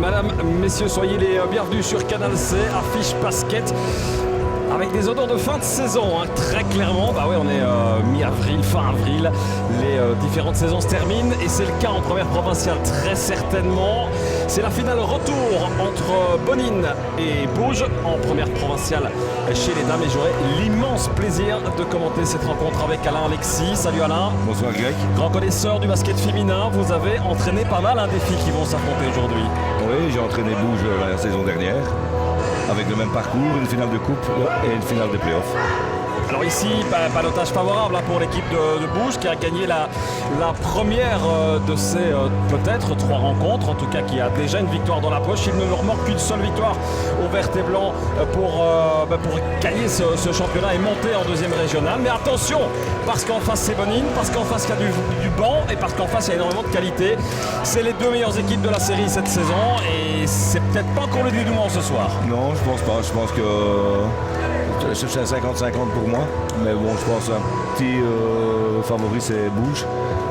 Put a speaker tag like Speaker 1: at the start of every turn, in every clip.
Speaker 1: Madame, messieurs, soyez les bienvenus sur Canal C, affiche basket. Avec des odeurs de fin de saison, hein, très clairement. Bah ouais, on est mi-avril, fin avril. Les différentes saisons se terminent et c'est le cas en première provinciale, très certainement. C'est la finale retour entre Bonine et Bouge en première provinciale chez les dames. Et j'aurai l'immense plaisir de commenter cette rencontre avec Alain Alexis. Salut Alain.
Speaker 2: Bonsoir Greg.
Speaker 1: Grand connaisseur du basket féminin, vous avez entraîné pas mal des filles qui vont s'affronter aujourd'hui.
Speaker 2: Oui, j'ai entraîné Bouge la saison dernière. Avec le même parcours, une finale de coupe et une finale de play-off.
Speaker 1: Alors ici, balotage favorable pour l'équipe de Bouge qui a gagné la première de ces peut-être 3 rencontres, en tout cas qui a déjà une victoire dans la poche. Il ne leur manque qu'une seule victoire au vert et blanc pour gagner ce championnat et monter en deuxième régionale. Mais attention, parce qu'en face c'est Bonine, parce qu'en face il y a du banc et parce qu'en face il y a énormément de qualité. C'est les 2 meilleures équipes de la série cette saison et c'est peut-être pas encore le dénouement ce soir.
Speaker 2: Non, je pense pas. Je pense que c'est 50-50 pour moi. Mais bon, je pense un petit favori c'est Bouge.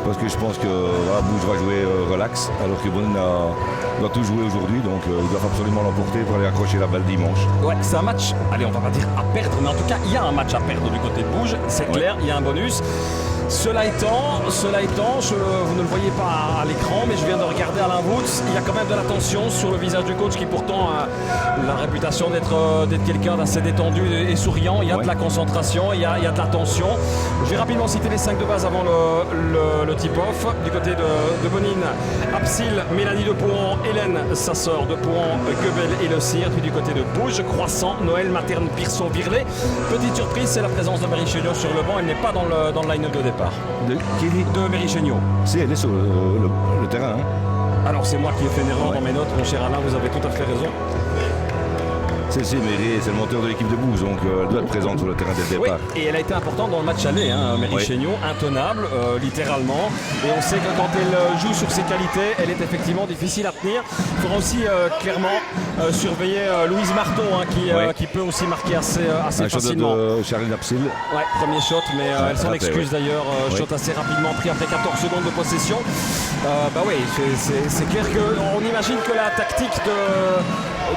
Speaker 2: Parce que je pense que Bouge va jouer relax. Alors que Bonine doit tout jouer aujourd'hui. Donc ils doivent absolument l'emporter pour aller accrocher la balle dimanche.
Speaker 1: Ouais, c'est un match, allez on va pas dire à perdre, mais en tout cas il y a un match à perdre du côté de Bouge. C'est clair, il y a un bonus. Cela étant, vous ne le voyez pas à l'écran, mais je viens de regarder Alain Woods. Il y a quand même de la tension sur le visage du coach qui pourtant a la réputation d'être quelqu'un d'assez détendu et souriant. Il y a de la concentration, il y a de la tension. Je vais rapidement citer les 5 de base avant le tip-off. Du côté de Bonine, Absil, Mélanie de Pouan, Hélène Sassor de Pouan, Guebel et Le Cire. Puis du côté de Bouge, Croissant, Noël, Materne, Pirson, Virlet. Petite surprise, c'est la présence de Marie Chéniaud sur le banc. Elle n'est pas dans le line-up de départ. De Marie Chéniaud.
Speaker 2: Si, elle est sur le terrain. Hein.
Speaker 1: Alors c'est moi qui ai fait une erreur dans mes notes, mon cher Alain, vous avez tout à fait raison.
Speaker 2: C'est le monteur de l'équipe de Bouge, donc elle doit être présente sur le terrain dès le départ.
Speaker 1: Oui, et elle a été importante dans le match aller, Marie Chéniaud, intenable, littéralement. Et on sait que quand elle joue sur ses qualités, elle est effectivement difficile à tenir. Il faudra aussi clairement surveiller Louise Marteau, qui peut aussi marquer assez facilement.
Speaker 2: Un shot de Charline Absil.
Speaker 1: Ouais, premier shot, mais elle s'en excuse d'ailleurs. Shot assez rapidement pris après 14 secondes de possession. C'est clair qu'on imagine que la tactique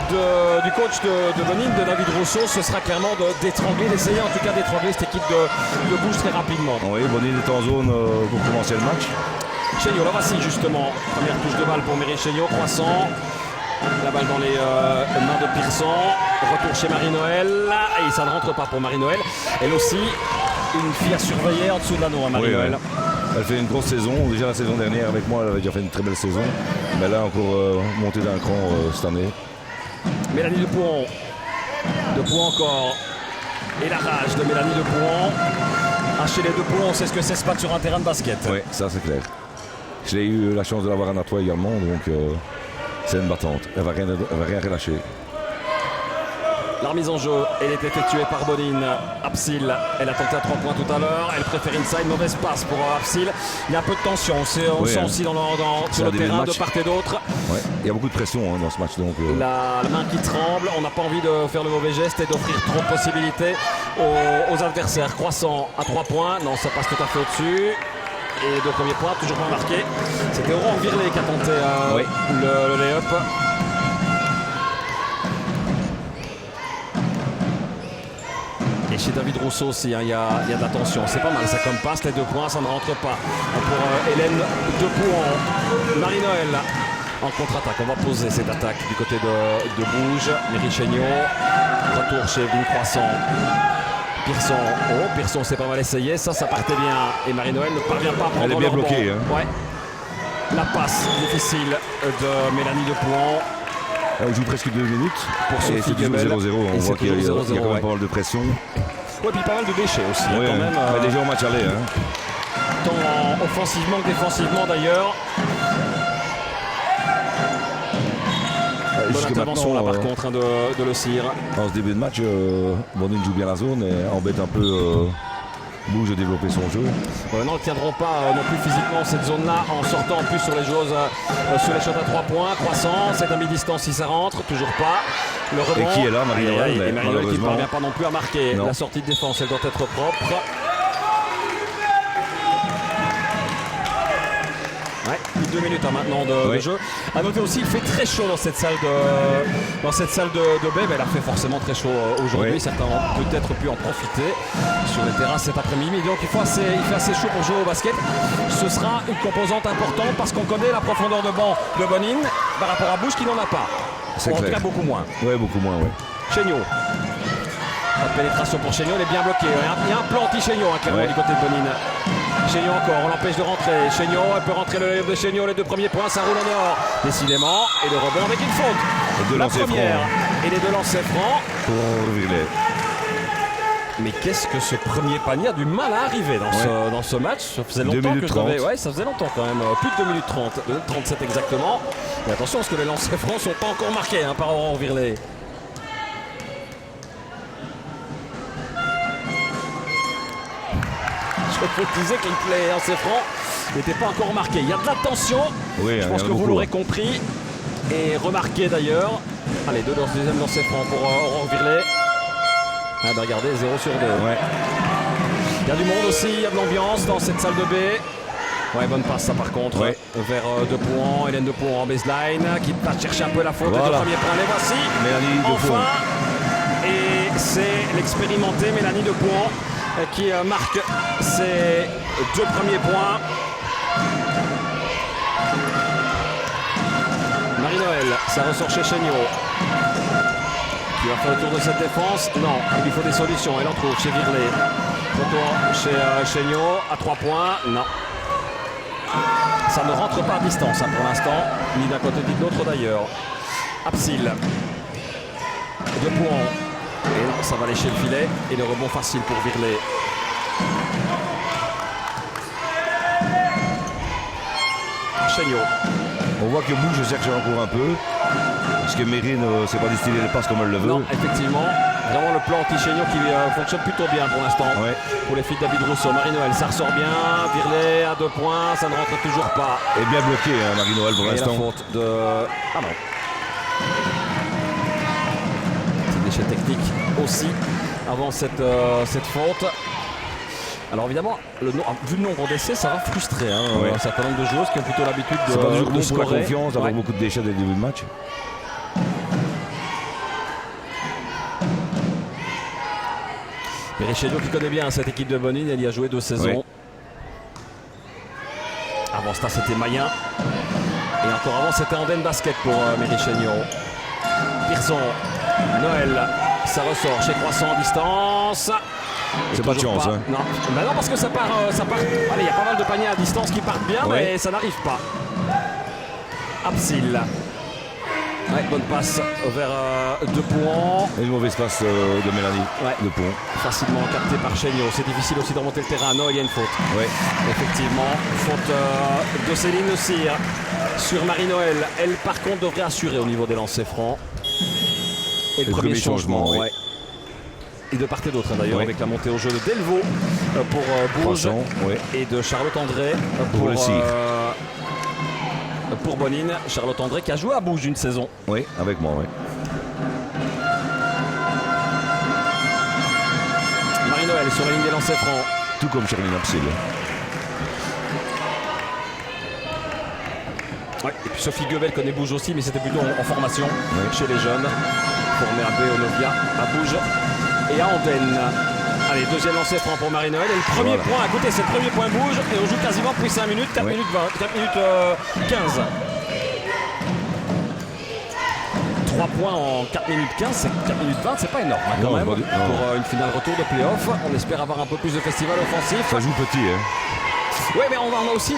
Speaker 1: du coach de Bonine, de David Rousseau, ce sera clairement d'essayer en tout cas d'étrangler cette équipe de Bouge très rapidement.
Speaker 2: Oui, Bonine est en zone pour commencer le match.
Speaker 1: Chéniaud, là voici justement, première touche de balle pour Marie Chéniaud, Croissant, la balle dans les mains de Pirson, retour chez Marie-Noël, et ça ne rentre pas pour Marie-Noël. Elle aussi, une fille à surveiller en dessous de l'anneau, Marie-Noël.
Speaker 2: Oui. Elle fait une grosse saison, déjà la saison dernière avec moi elle avait déjà fait une très belle saison, mais là encore montée d'un cran cette année.
Speaker 1: Mélanie de Pouan encore, et la rage de Mélanie de Pouan. Chez les de Pouan, on sait ce que c'est se battre sur un terrain de basket.
Speaker 2: Oui, ça c'est clair. J'ai eu la chance de l'avoir à Natois également, donc c'est une battante. Elle va rien relâcher.
Speaker 1: La remise en jeu, elle est effectuée par Bonine. Absil, elle a tenté à 3 points tout à l'heure. Elle préfère inside, mauvaise passe pour Absil. Il y a un peu de tension, on sent aussi sur le terrain de part et d'autre.
Speaker 2: Ouais. Il y a beaucoup de pression dans ce match. Donc,
Speaker 1: la main qui tremble, on n'a pas envie de faire le mauvais geste et d'offrir trop de possibilités aux adversaires. Croissant à 3 points, non ça passe tout à fait au-dessus. Et de premier point, toujours pas marqué. C'était Aurore Virlet qui a tenté le lay-up. Et chez David Rousseau aussi, il y a de la tension. C'est pas mal, ça comme passe, les 2 points, ça ne rentre pas. Pour Hélène Depouan, Marie-Noël en contre-attaque. On va poser cette attaque du côté de Bouge. Marie Chéniaud, retour chez Evelyne Croissant. Pirson s'est pas mal essayé, ça partait bien. Et Marie-Noël ne parvient pas à prendre.
Speaker 2: Elle est bien bloquée.
Speaker 1: Ouais. La passe difficile de Mélanie Depouan.
Speaker 2: Elle joue presque 2 minutes.
Speaker 1: Pour Sophie
Speaker 2: c'est toujours 0-0. On voit qu'il y a quand même pas mal de pression.
Speaker 1: Ouais, puis pas mal de déchets aussi.
Speaker 2: Ouais,
Speaker 1: quand même,
Speaker 2: elle est déjà au match aller.
Speaker 1: Tant offensivement que défensivement d'ailleurs. Bonne intervention là par contre de Le Cire.
Speaker 2: En ce début de match, Bonine joue bien la zone et embête un peu Bouge de développer son jeu.
Speaker 1: Non, ils ne tiendront pas non plus physiquement cette zone-là en sortant en plus sur les joueuses sur les shots à 3 points. Croissant, c'est à mi-distance si ça rentre, toujours pas. Le rebond.
Speaker 2: Et qui est là, Marie-Noël?
Speaker 1: Et Marie-Noël qui ne parvient pas non plus à marquer. La sortie de défense, elle doit être propre. Ouais, plus de 2 minutes maintenant de jeu. A noter aussi, il fait très chaud dans cette salle de baie. Il a fait forcément très chaud aujourd'hui. Certains ont peut-être pu en profiter sur les terrains cet après-midi. Donc il fait assez chaud pour jouer au basket. Ce sera une composante importante parce qu'on connaît la profondeur de banc de Bonin par rapport à Bouge qui n'en a pas.
Speaker 2: C'est
Speaker 1: en
Speaker 2: clair.
Speaker 1: tout cas beaucoup moins.
Speaker 2: Oui, beaucoup moins, oui.
Speaker 1: Chéniaud. Pas de pénétration pour Chéniaud, il est bien bloqué. Il y a un plan anti-Chéniaud clairement du côté de Bonin. Chéniaud encore, on l'empêche de rentrer. Chéniaud, elle peut rentrer le lèvre de Chéniaud, les 2 premiers points, ça roule en dehors. Décidément, et le rebond avec une faute. La première et les 2 lancers francs.
Speaker 2: Pour Virlet.
Speaker 1: Mais qu'est-ce que ce premier panier a du mal à arriver dans ce match. Ça faisait longtemps que je l'avais. Ouais, ça faisait longtemps quand même. Plus de 2 minutes 30, 37 exactement. Mais attention parce que les lancers francs ne sont pas encore marqués par Aurore Virlet. Je disais que les lancers francs n'étaient pas encore marqués. Il y a de la tension.
Speaker 2: Oui,
Speaker 1: je pense que vous l'aurez compris. Et remarqué d'ailleurs. Allez, deuxième lancer franc pour Aurore Virlet. Ah bah regardez, 0 sur 2.
Speaker 2: Ouais.
Speaker 1: Il y a du monde aussi, il y a de l'ambiance dans cette salle de baie. Ouais, bonne passe ça par contre. Vers Depouan, Hélène Depouan en baseline qui va chercher un peu la faute. Les 2 premiers points, les voici.
Speaker 2: Mélanie
Speaker 1: enfin. Et c'est l'expérimentée Mélanie Depouan qui marque ses 2 premiers points. Marie-Noël, ça ressort chez Chéniaud. Qui va faire le tour de cette défense. Non, il lui faut des solutions. Elle en trouve chez Virlet. Retour chez Chéniaud à 3 points. Non. Ça ne rentre pas à distance pour l'instant. Ni d'un côté ni de l'autre d'ailleurs. Absil. Depouan. Et non, ça va lécher le filet. Et le rebond facile pour Virlet. Chéniaud.
Speaker 2: On voit que Bouge cherche encore un peu. Parce que Mérine ne sait pas distiller les passes comme elle le veut.
Speaker 1: Non, effectivement. Vraiment le plan anti-Chéniaud qui fonctionne plutôt bien pour l'instant. Pour les filles de David Rousseau. Marie-Noël, ça ressort bien. Virlet à 2 points. Ça ne rentre toujours pas.
Speaker 2: Et bien bloqué, Marie-Noël pour l'instant.
Speaker 1: La faute de... Ah non. Petit déchet technique aussi avant cette faute. Alors évidemment, vu le nombre d'essais, ça va frustrer un certain nombre de joueuses qui ont plutôt l'habitude de
Speaker 2: c'est pas toujours bon pour la
Speaker 1: scorer.
Speaker 2: confiance d'avoir beaucoup de déchets dès le début de match.
Speaker 1: Méry Chéniaud qui connaît bien cette équipe de Bonin, elle y a joué 2 saisons. Avant ça c'était Mayen. Et encore avant c'était Andenne Basket pour Méry Chéniaud. Pearson, Noël, ça ressort chez Croissant en distance.
Speaker 2: C'est pas de chance.
Speaker 1: Non. Bah non, parce que ça part. Allez, il y a pas mal de paniers à distance qui partent bien, mais ça n'arrive pas. Absil. Ouais, bonne passe vers Depouan.
Speaker 2: Et une mauvaise passe de Mélanie Depouan.
Speaker 1: Facilement capté par Chéniaud. C'est difficile aussi de remonter le terrain. Non, il y a une faute. Effectivement, faute de Céline Le Cire sur Marie-Noël. Elle, par contre, devrait assurer au niveau des lancers francs. Et le premier changement. Et de part et d'autre d'ailleurs, avec la montée au jeu de Delvaux pour Bourges et de Charlotte André pour
Speaker 2: le Cire.
Speaker 1: Pour Bonin. Charlotte André qui a joué à Bourges une saison.
Speaker 2: Oui, avec moi,
Speaker 1: Marie-Noël sur la ligne des lancers francs.
Speaker 2: Tout comme Charline Absil.
Speaker 1: Et puis Sophie Guebel connaît Bourges aussi, mais c'était plutôt en formation chez les jeunes. Formée à Béonovia, à Bourges et à Andenne. Allez, deuxième lancer franc pour Marie-Noël. Et le premier point, écoutez, c'est le premier point Bourges. Et on joue quasiment depuis 5 minutes, 4 minutes 20, 4 minutes 15. 3 points en 4 minutes 15, c'est 4 minutes 20, c'est pas énorme quand même. Pour une finale retour de play-off. On espère avoir un peu plus de festival offensif.
Speaker 2: Ça joue petit,
Speaker 1: Oui, mais on a aussi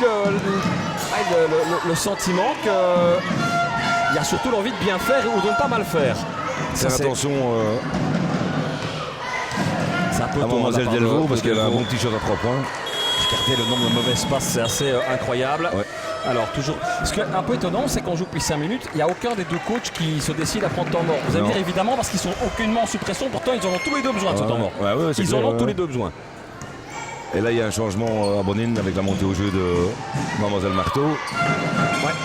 Speaker 1: le sentiment qu'il y a surtout l'envie de bien faire ou de ne pas mal faire.
Speaker 2: Faire attention
Speaker 1: c'est un peu
Speaker 2: à Mademoiselle Delvaux parce qu'elle a un bon petit shot à 3 points.
Speaker 1: Regardez le nombre de mauvaises passes, c'est assez incroyable. Alors toujours, ce qui est un peu étonnant, c'est qu'on joue depuis 5 minutes, il n'y a aucun des 2 coachs qui se décide à prendre temps mort. Vous allez me dire évidemment parce qu'ils sont aucunement sous pression, pourtant ils en ont tous les 2 besoin de ce temps mort. Ils en ont tous les 2 besoin.
Speaker 2: Et là il y a un changement à Bonin avec la montée au jeu de Mademoiselle Marteau.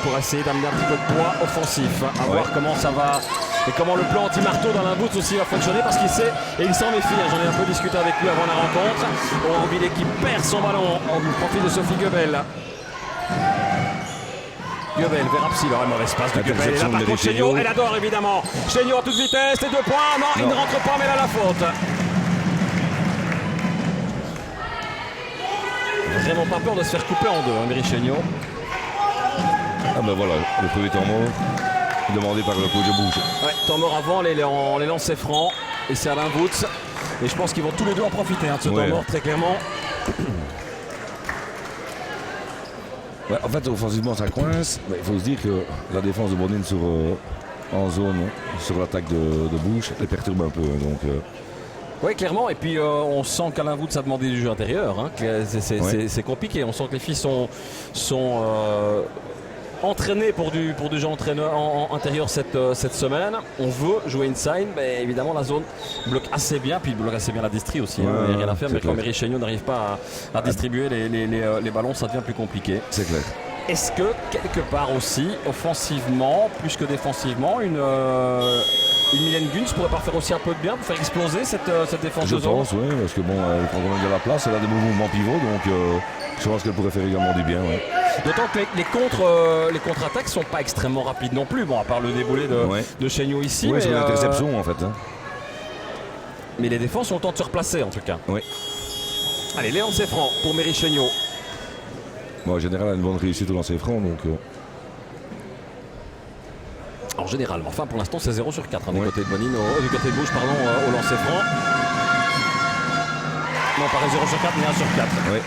Speaker 1: Pour essayer d'amener un petit peu de poids offensif. À voir comment ça va et comment le plan anti-marteau dans la bout aussi va fonctionner parce qu'il sait et il s'en méfie. J'en ai un peu discuté avec lui avant la rencontre. Aurore Virlet qui perd son ballon au profit de Sophie Guebel. Guebel vers Apsil, un mauvais passe de Guebel. Et là par contre Chéniaud, elle adore évidemment. Chéniaud à toute vitesse, les 2 points. Non, il ne rentre pas, mais là la faute. Vraiment pas peur de se faire couper en deux, hein, Mery Chéniaud.
Speaker 2: Ah ben voilà, le premier temps mort demandé par le coach de Bouge.
Speaker 1: Ouais, temps mort avant les lancers francs. Et c'est Alain Woods. Et je pense qu'ils vont tous les deux en profiter hein, de ce temps mort, très clairement.
Speaker 2: Ouais, en fait, offensivement, ça coince. Il faut se dire que la défense de Bonin en zone, sur l'attaque de Bouge, les perturbe un peu. Donc,
Speaker 1: oui, clairement. Et puis, on sent qu'Alain Woods a demandé du jeu intérieur. Hein, c'est compliqué. On sent que les filles sont entraînées pour du jeu intérieur cette semaine. On veut jouer inside, mais évidemment, la zone bloque assez bien. Puis, il bloque assez bien la distrie aussi. Il n'y a rien à faire. Mais quand Mery Chéniaud n'arrive pas à distribuer les ballons, ça devient plus compliqué.
Speaker 2: C'est clair.
Speaker 1: Est-ce que, quelque part aussi, offensivement, plus que défensivement, une Mylène Gunz pourrait pas faire aussi un peu de bien pour faire exploser cette défense de zone?
Speaker 2: Je pense, oui, parce que bon, elle prend quand même de la place, elle a des beaux mouvements pivots, donc je pense qu'elle pourrait faire également du bien. Ouais.
Speaker 1: D'autant que les contre-attaques sont pas extrêmement rapides non plus, bon, à part le déboulé de Chéniaud ici.
Speaker 2: Oui, c'est une interception en fait. Hein.
Speaker 1: Mais les défenses ont le temps de se replacer en tout cas.
Speaker 2: Oui.
Speaker 1: Allez, les lancers francs pour Mery Chéniaud.
Speaker 2: Bon, en général, elle a une bonne réussite au lancer franc, donc.
Speaker 1: En général, mais enfin pour l'instant c'est 0 sur 4 hein, du côté de Bonin, du côté de Bouge, pardon, au lancer franc. Non, pas 0 sur 4, mais 1 sur 4.
Speaker 2: Oui.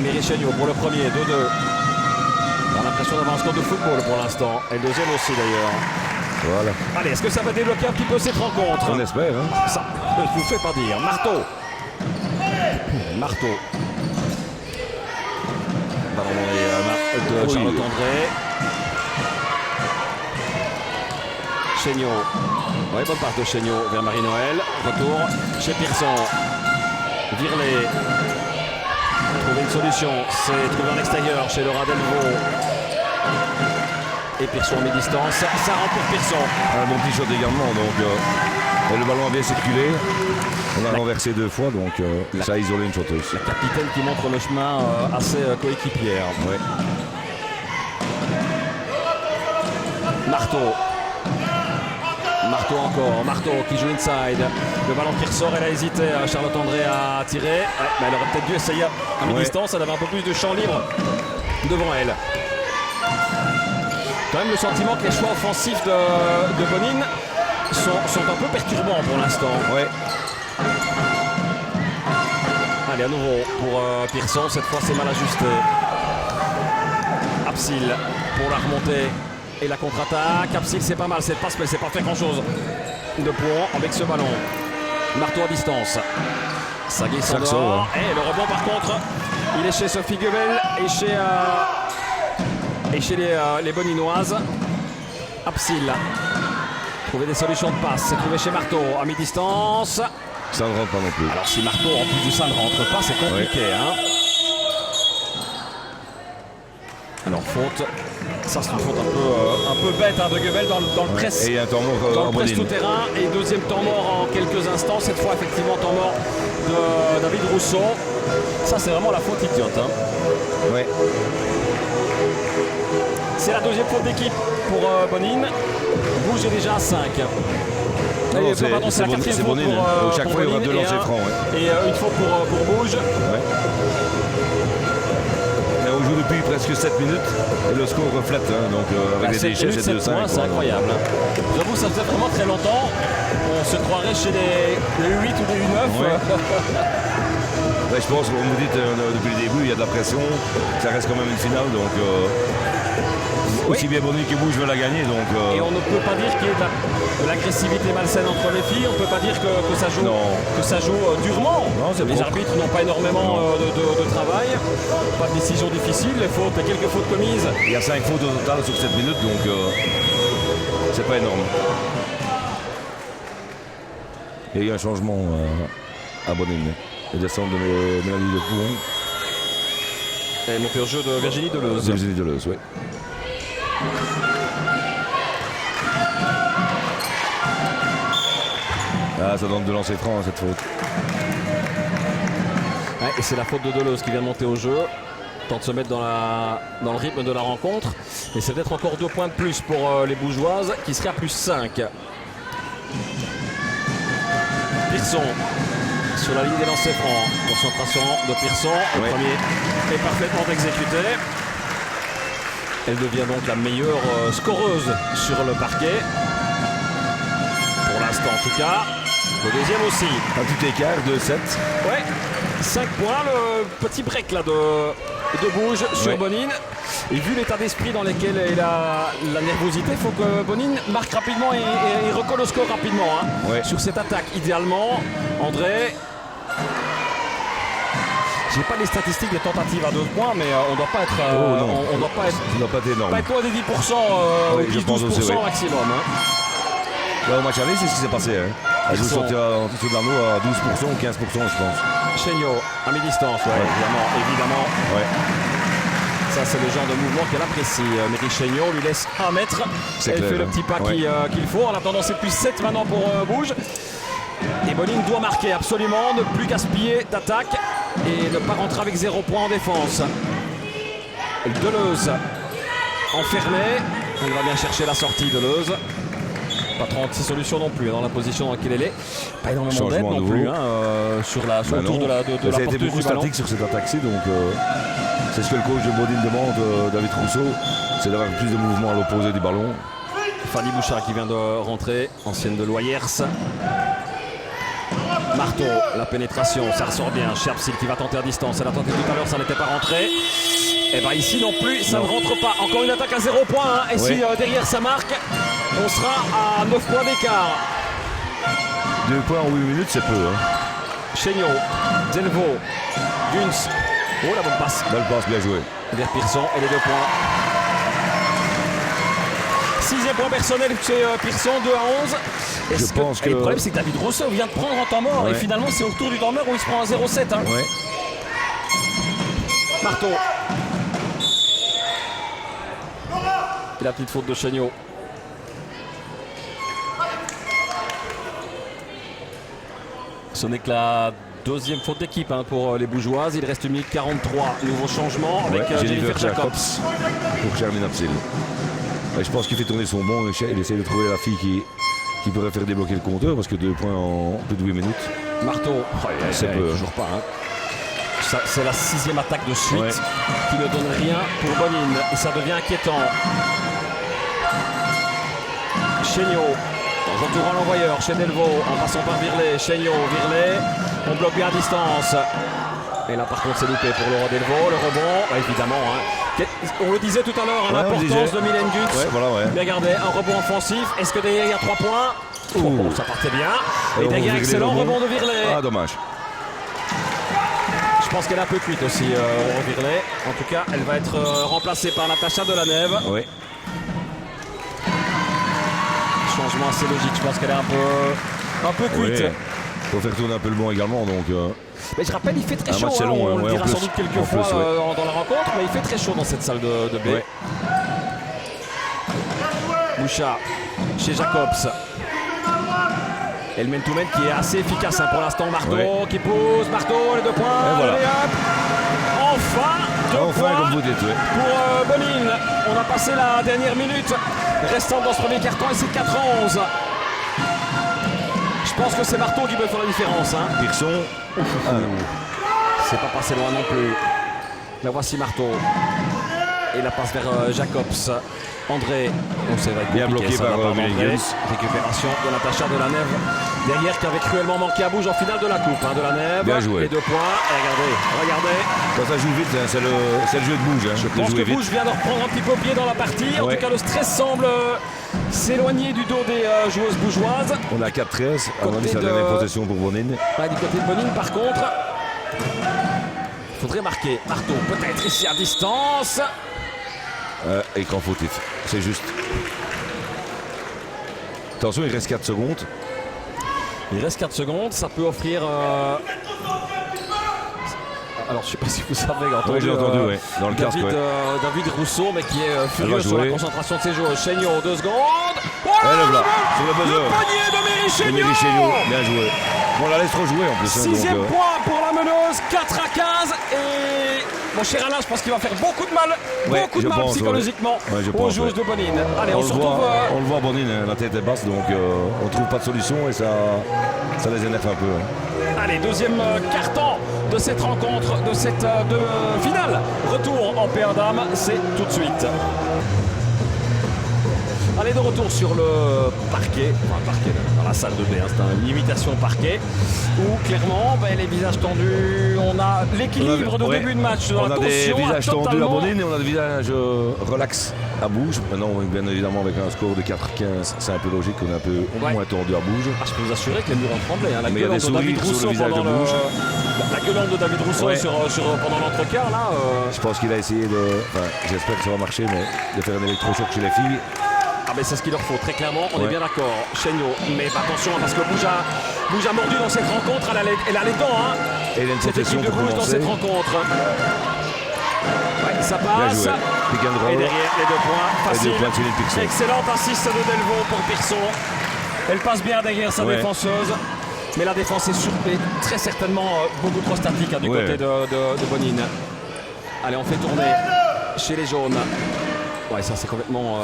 Speaker 1: Mery Chéniaud pour le premier, 2-2. On a l'impression d'avoir un score de football pour l'instant. Et le deuxième aussi d'ailleurs.
Speaker 2: Voilà.
Speaker 1: Allez, est-ce que ça va débloquer un petit peu cette rencontre?
Speaker 2: On espère. Hein.
Speaker 1: Ça, je vous fais pas dire. Marteau. Marteau. Ballon dans les de Charlotte André. Chéniaud. Oui, bonne part de Chéniaud vers Marie-Noël. Retour chez Pearson. Virlet. Trouver une solution. C'est trouver en extérieur chez Laura Delvaux. Et Pearson en mi-distance. Ça rentre pour Pearson.
Speaker 2: Un bon petit shot également. Donc, le ballon a bien circulé. On a renversé 2 fois, donc ça a isolé une chanteuse.
Speaker 1: La capitaine qui montre le chemin à ses coéquipières.
Speaker 2: Ouais.
Speaker 1: Marteau. Marteau encore. Marteau qui joue inside. Le ballon qui ressort. Elle a hésité. Charlotte André à tirer. Ouais, mais elle aurait peut-être dû essayer à mi-distance. Elle avait un peu plus de champ libre devant elle. Quand même le sentiment que les choix offensifs de Bonin sont un peu perturbants pour l'instant.
Speaker 2: Ouais.
Speaker 1: Allez, à nouveau pour Pearson. Cette fois, c'est mal ajusté. Apsil pour la remontée et la contre-attaque. Apsil, c'est pas mal cette passe, mais c'est pas fait grand-chose de points avec ce ballon. Marteau à distance. Ça glisse en dehors. Et le rebond, par contre, il est chez Sophie Guebel et chez les Boninoises. Apsil. Trouver des solutions de passe. C'est trouvé chez Marteau à mi-distance.
Speaker 2: Ça ne rentre pas non plus.
Speaker 1: Alors si Marteau en plus de ça ne rentre pas, c'est compliqué. Hein. Alors faute. Ça c'est une faute un peu bête hein, de Guebel dans le presse.
Speaker 2: Et un temps mort
Speaker 1: dans le presse tout terrain. Et deuxième temps mort en quelques instants. Cette fois effectivement temps mort de David Rousseau. Ça c'est vraiment la faute idiote. Hein.
Speaker 2: Ouais.
Speaker 1: C'est la deuxième faute d'équipe pour Bonin. Bouge est déjà à 5.
Speaker 2: Non, c'est la quatrième faute pour chaque fois il y aura 2 lancers francs. Ouais.
Speaker 1: Et une faute pour Bouge.
Speaker 2: Ouais. Et on joue depuis presque 7 minutes et le score reflète. Hein, donc avec les déchets c'est 2-5.
Speaker 1: C'est incroyable. J'avoue ça faisait vraiment très longtemps. On se croirait chez les U8 ou les U9.
Speaker 2: Ouais. Ouais, je pense, comme vous dites depuis le début, il y a de la pression. Ça reste quand même une finale. Donc aussi bien Bonin que Bouge veut la gagner. Donc,
Speaker 1: et on ne peut pas dire qu'il y ait de l'agressivité malsaine entre les filles. On ne peut pas dire que ça joue durement.
Speaker 2: Non,
Speaker 1: les arbitres n'ont pas énormément de travail. Pas de décision difficile. Quelques fautes commises.
Speaker 2: Il y a 5 fautes au total sur 7 minutes. Donc c'est pas énorme. Il y a eu un changement à Bonin. Et descendre de Mélanie Lepouin.
Speaker 1: Et monter au jeu de Virginie Deleuze.
Speaker 2: Virginie Deleuze, oui. Ah, ça donne de lancer franc cette faute.
Speaker 1: Ouais, et c'est la faute de Deleuze qui vient monter au jeu. temps de se mettre dans le rythme de la rencontre. Et c'est peut-être encore 2 points de plus pour les Bougeoises qui sera plus 5. Pearson sur la ligne des lancers francs. Concentration de Pearson. Le premier est parfaitement exécuté. Elle devient donc la meilleure scoreuse sur le parquet. Pour l'instant en tout cas. Le deuxième aussi.
Speaker 2: Un petit écart de 7.
Speaker 1: Ouais, 5 points. Le petit break là de Bouge sur Bonine. Et vu l'état d'esprit dans lequel est la nervosité, il faut que Bonine marque rapidement et recolle au score rapidement. Hein. Sur cette attaque, idéalement, André. J'ai pas les statistiques des tentatives à 2 points, mais on doit pas être. On doit pas être
Speaker 2: énorme.
Speaker 1: Pas être loin des 10%, 10-12% maximum. Hein.
Speaker 2: Là, au match aller, c'est ce qui s'est passé. Hein. Elle joue sortir en dessous de l'anneau à 12% ou 15%, je pense.
Speaker 1: Chéniaud, à mi-distance, évidemment.
Speaker 2: Ouais.
Speaker 1: Ça, c'est le genre de mouvement qu'elle apprécie. Méry Chéniaud lui laisse 1 mètre. Elle fait le petit pas qu'il faut. En attendant, c'est plus 7 maintenant pour Bouge. Et Bonine doit marquer absolument, ne plus gaspiller d'attaque et ne pas rentrer avec 0 point en défense. Deleuze enfermée. Elle va bien chercher la sortie, Deleuze. Pas 36 solutions non plus dans la position dans laquelle elle est. Pas énormément d'aide non plus sur le tour de la porteuse.
Speaker 2: Ça a été beaucoup statique sur cette attaque-ci, donc c'est ce que le coach de Bodine demande, David Rousseau, c'est d'avoir plus de mouvement à l'opposé du ballon.
Speaker 1: Fanny Bouchard qui vient de rentrer, ancienne de Loyers. Marteau, la pénétration, ça ressort bien. Sherpsil qui va tenter à distance. Elle a tenté tout à l'heure, ça n'était pas rentré. Et bien ici non plus, ça ne rentre pas. Encore une attaque à 0 point. Hein. Et si derrière ça marque, on sera à 9 points d'écart.
Speaker 2: 2 points en 8 minutes, c'est peu. Hein.
Speaker 1: Chéniaud, Delvaux, Gunz. Oh, la bonne passe.
Speaker 2: Belle passe, bien joué.
Speaker 1: Vers Pearson et les 2 points. 6e point personnel chez Pearson, 2-11.
Speaker 2: Je pense que...
Speaker 1: Le problème, c'est que David Rousseau vient de prendre en temps mort. Et finalement, c'est au retour du temps mort où il se prend un 0-7. Hein. Marteau. Et la petite faute de Chéniaud. Ce n'est que la 2e faute d'équipe pour les Bougeoises. Il reste 1 minute 43. Nouveau changement avec Jennifer Jacobs.
Speaker 2: Pour Charline Apsil. Je pense qu'il fait tourner son bon. Il essaie de trouver la fille qui pourrait faire débloquer le compteur parce que 2 points en plus de 8 minutes.
Speaker 1: Marteau.
Speaker 2: C'est peu.
Speaker 1: Toujours pas. C'est la 6e attaque de suite qui ne donne rien pour Bonine. Et ça devient inquiétant. Chéniaud. Retour à l'envoyeur chez Delvaux en passant par Virlet. Chéniaud, Virlet. On bloque bien à distance. Et là par contre c'est loupé pour Laura Delvaux. Le rebond, évidemment. Hein. On le disait tout à l'heure, l'importance de Mylène Gunz. Bien gardé, un rebond offensif. Est-ce que derrière il y a 3 points? Ça partait bien. Et derrière, excellent rebond de Virlet.
Speaker 2: Ah, dommage.
Speaker 1: Je pense qu'elle est un peu cuite aussi, Virlet. En tout cas, elle va être remplacée par Natacha Delanève.
Speaker 2: Oui.
Speaker 1: Changement assez logique, je pense qu'elle est un peu cuite.
Speaker 2: Il faut faire tourner un peu le banc également. Donc,
Speaker 1: mais je rappelle, il fait très chaud. On le dira sans doute quelques fois dans la rencontre, mais il fait très chaud dans cette salle de B. Bouchard chez Jacobs. Et le man-to-man qui est assez efficace pour l'instant. Marteau qui pose. Marteau, les 2 points.
Speaker 2: Voilà.
Speaker 1: Enfin, 2 points
Speaker 2: comme vous dites,
Speaker 1: pour Bonine. On a passé la dernière minute restante dans ce premier quart-temps et c'est 4-11. Je pense que c'est Marteau qui peut faire la différence.
Speaker 2: Pearson.
Speaker 1: C'est pas passé loin non plus. La voici Marteau. Et la passe vers Jacobs. André, c'est
Speaker 2: bien bloqué par Gunz.
Speaker 1: Récupération de Natacha Delanève derrière qui avait cruellement manqué à Bouge en finale de la coupe. Delanève,
Speaker 2: bien joué.
Speaker 1: Les 2 points. Et regardez.
Speaker 2: Quand ça joue vite, c'est le jeu de Bouge.
Speaker 1: Je pense que Bouge vient de reprendre un petit peu pied dans la partie. En tout cas, le stress semble s'éloigner du dos des joueuses bougeoises.
Speaker 2: On a 4-13. On a dit sa dernière possession pour Bonine.
Speaker 1: Du côté de Bonine, par contre, il faudrait marquer. Marteau, peut-être ici à distance.
Speaker 2: Écran fautif, c'est juste. Attention, il reste 4 secondes.
Speaker 1: Il reste 4 secondes, ça peut offrir... Alors je ne sais pas si vous savez,
Speaker 2: j'ai entendu, dans le casque.
Speaker 1: David Rousseau, mais qui est furieux sur la concentration de ses joueurs. Chéniaud, 2 secondes.
Speaker 2: Elle là, sur le buzzer.
Speaker 1: Le poignet de Méry Chéniaud.
Speaker 2: Bien joué. Bon, on la laisse rejouer en plus.
Speaker 1: 6e point pour la meneuse, 4-15. Et Mon cher Alain, je pense qu'il va faire beaucoup de mal,
Speaker 2: Ouais,
Speaker 1: beaucoup de
Speaker 2: je
Speaker 1: mal
Speaker 2: pense,
Speaker 1: psychologiquement
Speaker 2: ouais, je
Speaker 1: aux
Speaker 2: pense,
Speaker 1: joueuses
Speaker 2: ouais.
Speaker 1: de Bonine. Allez, on se
Speaker 2: le
Speaker 1: retrouve.
Speaker 2: voit, on le voit à Bonine, hein, la tête est basse, donc on trouve pas de solution et ça les énerve un peu. Hein.
Speaker 1: Allez, deuxième carton de cette rencontre, de cette finale. Retour en paire d'âme, c'est tout de suite. Allez, de retour sur le parquet, enfin parquet dans la salle de bain, c'est une imitation parquet, où clairement les visages tendus, on a l'équilibre de début de match, dans
Speaker 2: on
Speaker 1: la
Speaker 2: a des
Speaker 1: tension
Speaker 2: visages tendus à
Speaker 1: totalement...
Speaker 2: Bonine et on a des visages relax à Bouge. Maintenant, bien évidemment, avec un score de 4-15, c'est un peu logique qu'on est un peu moins tendu à Bouge.
Speaker 1: Ah, je peux vous assurer que les murs ont tremblé. Hein. La
Speaker 2: Mais il y a
Speaker 1: gueulante
Speaker 2: des
Speaker 1: de David
Speaker 2: sourires sur
Speaker 1: Rousseau
Speaker 2: le visage
Speaker 1: pendant
Speaker 2: de Bouge.
Speaker 1: la gueulante de David Rousseau pendant l'entrequart là.
Speaker 2: Je pense qu'il a essayé de. Enfin, j'espère que ça va marcher, mais de faire un électrochoc chez les filles.
Speaker 1: Ah mais c'est ce qu'il leur faut, très clairement, on est bien d'accord. Chéniaud, mais attention parce que Bouge a mordu dans cette rencontre, elle a les dents. Hein.
Speaker 2: Et il y a une
Speaker 1: cette équipe de Bouge dans cette rencontre. Ouais, ça passe. Et derrière les 2 points, facile. Excellente assiste de Delvaux pour Pearson. Elle passe bien derrière sa défenseuse. Mais la défense est très certainement beaucoup trop statique du côté de Bonine. Allez, on fait tourner chez les jaunes. Ouais, ça c'est complètement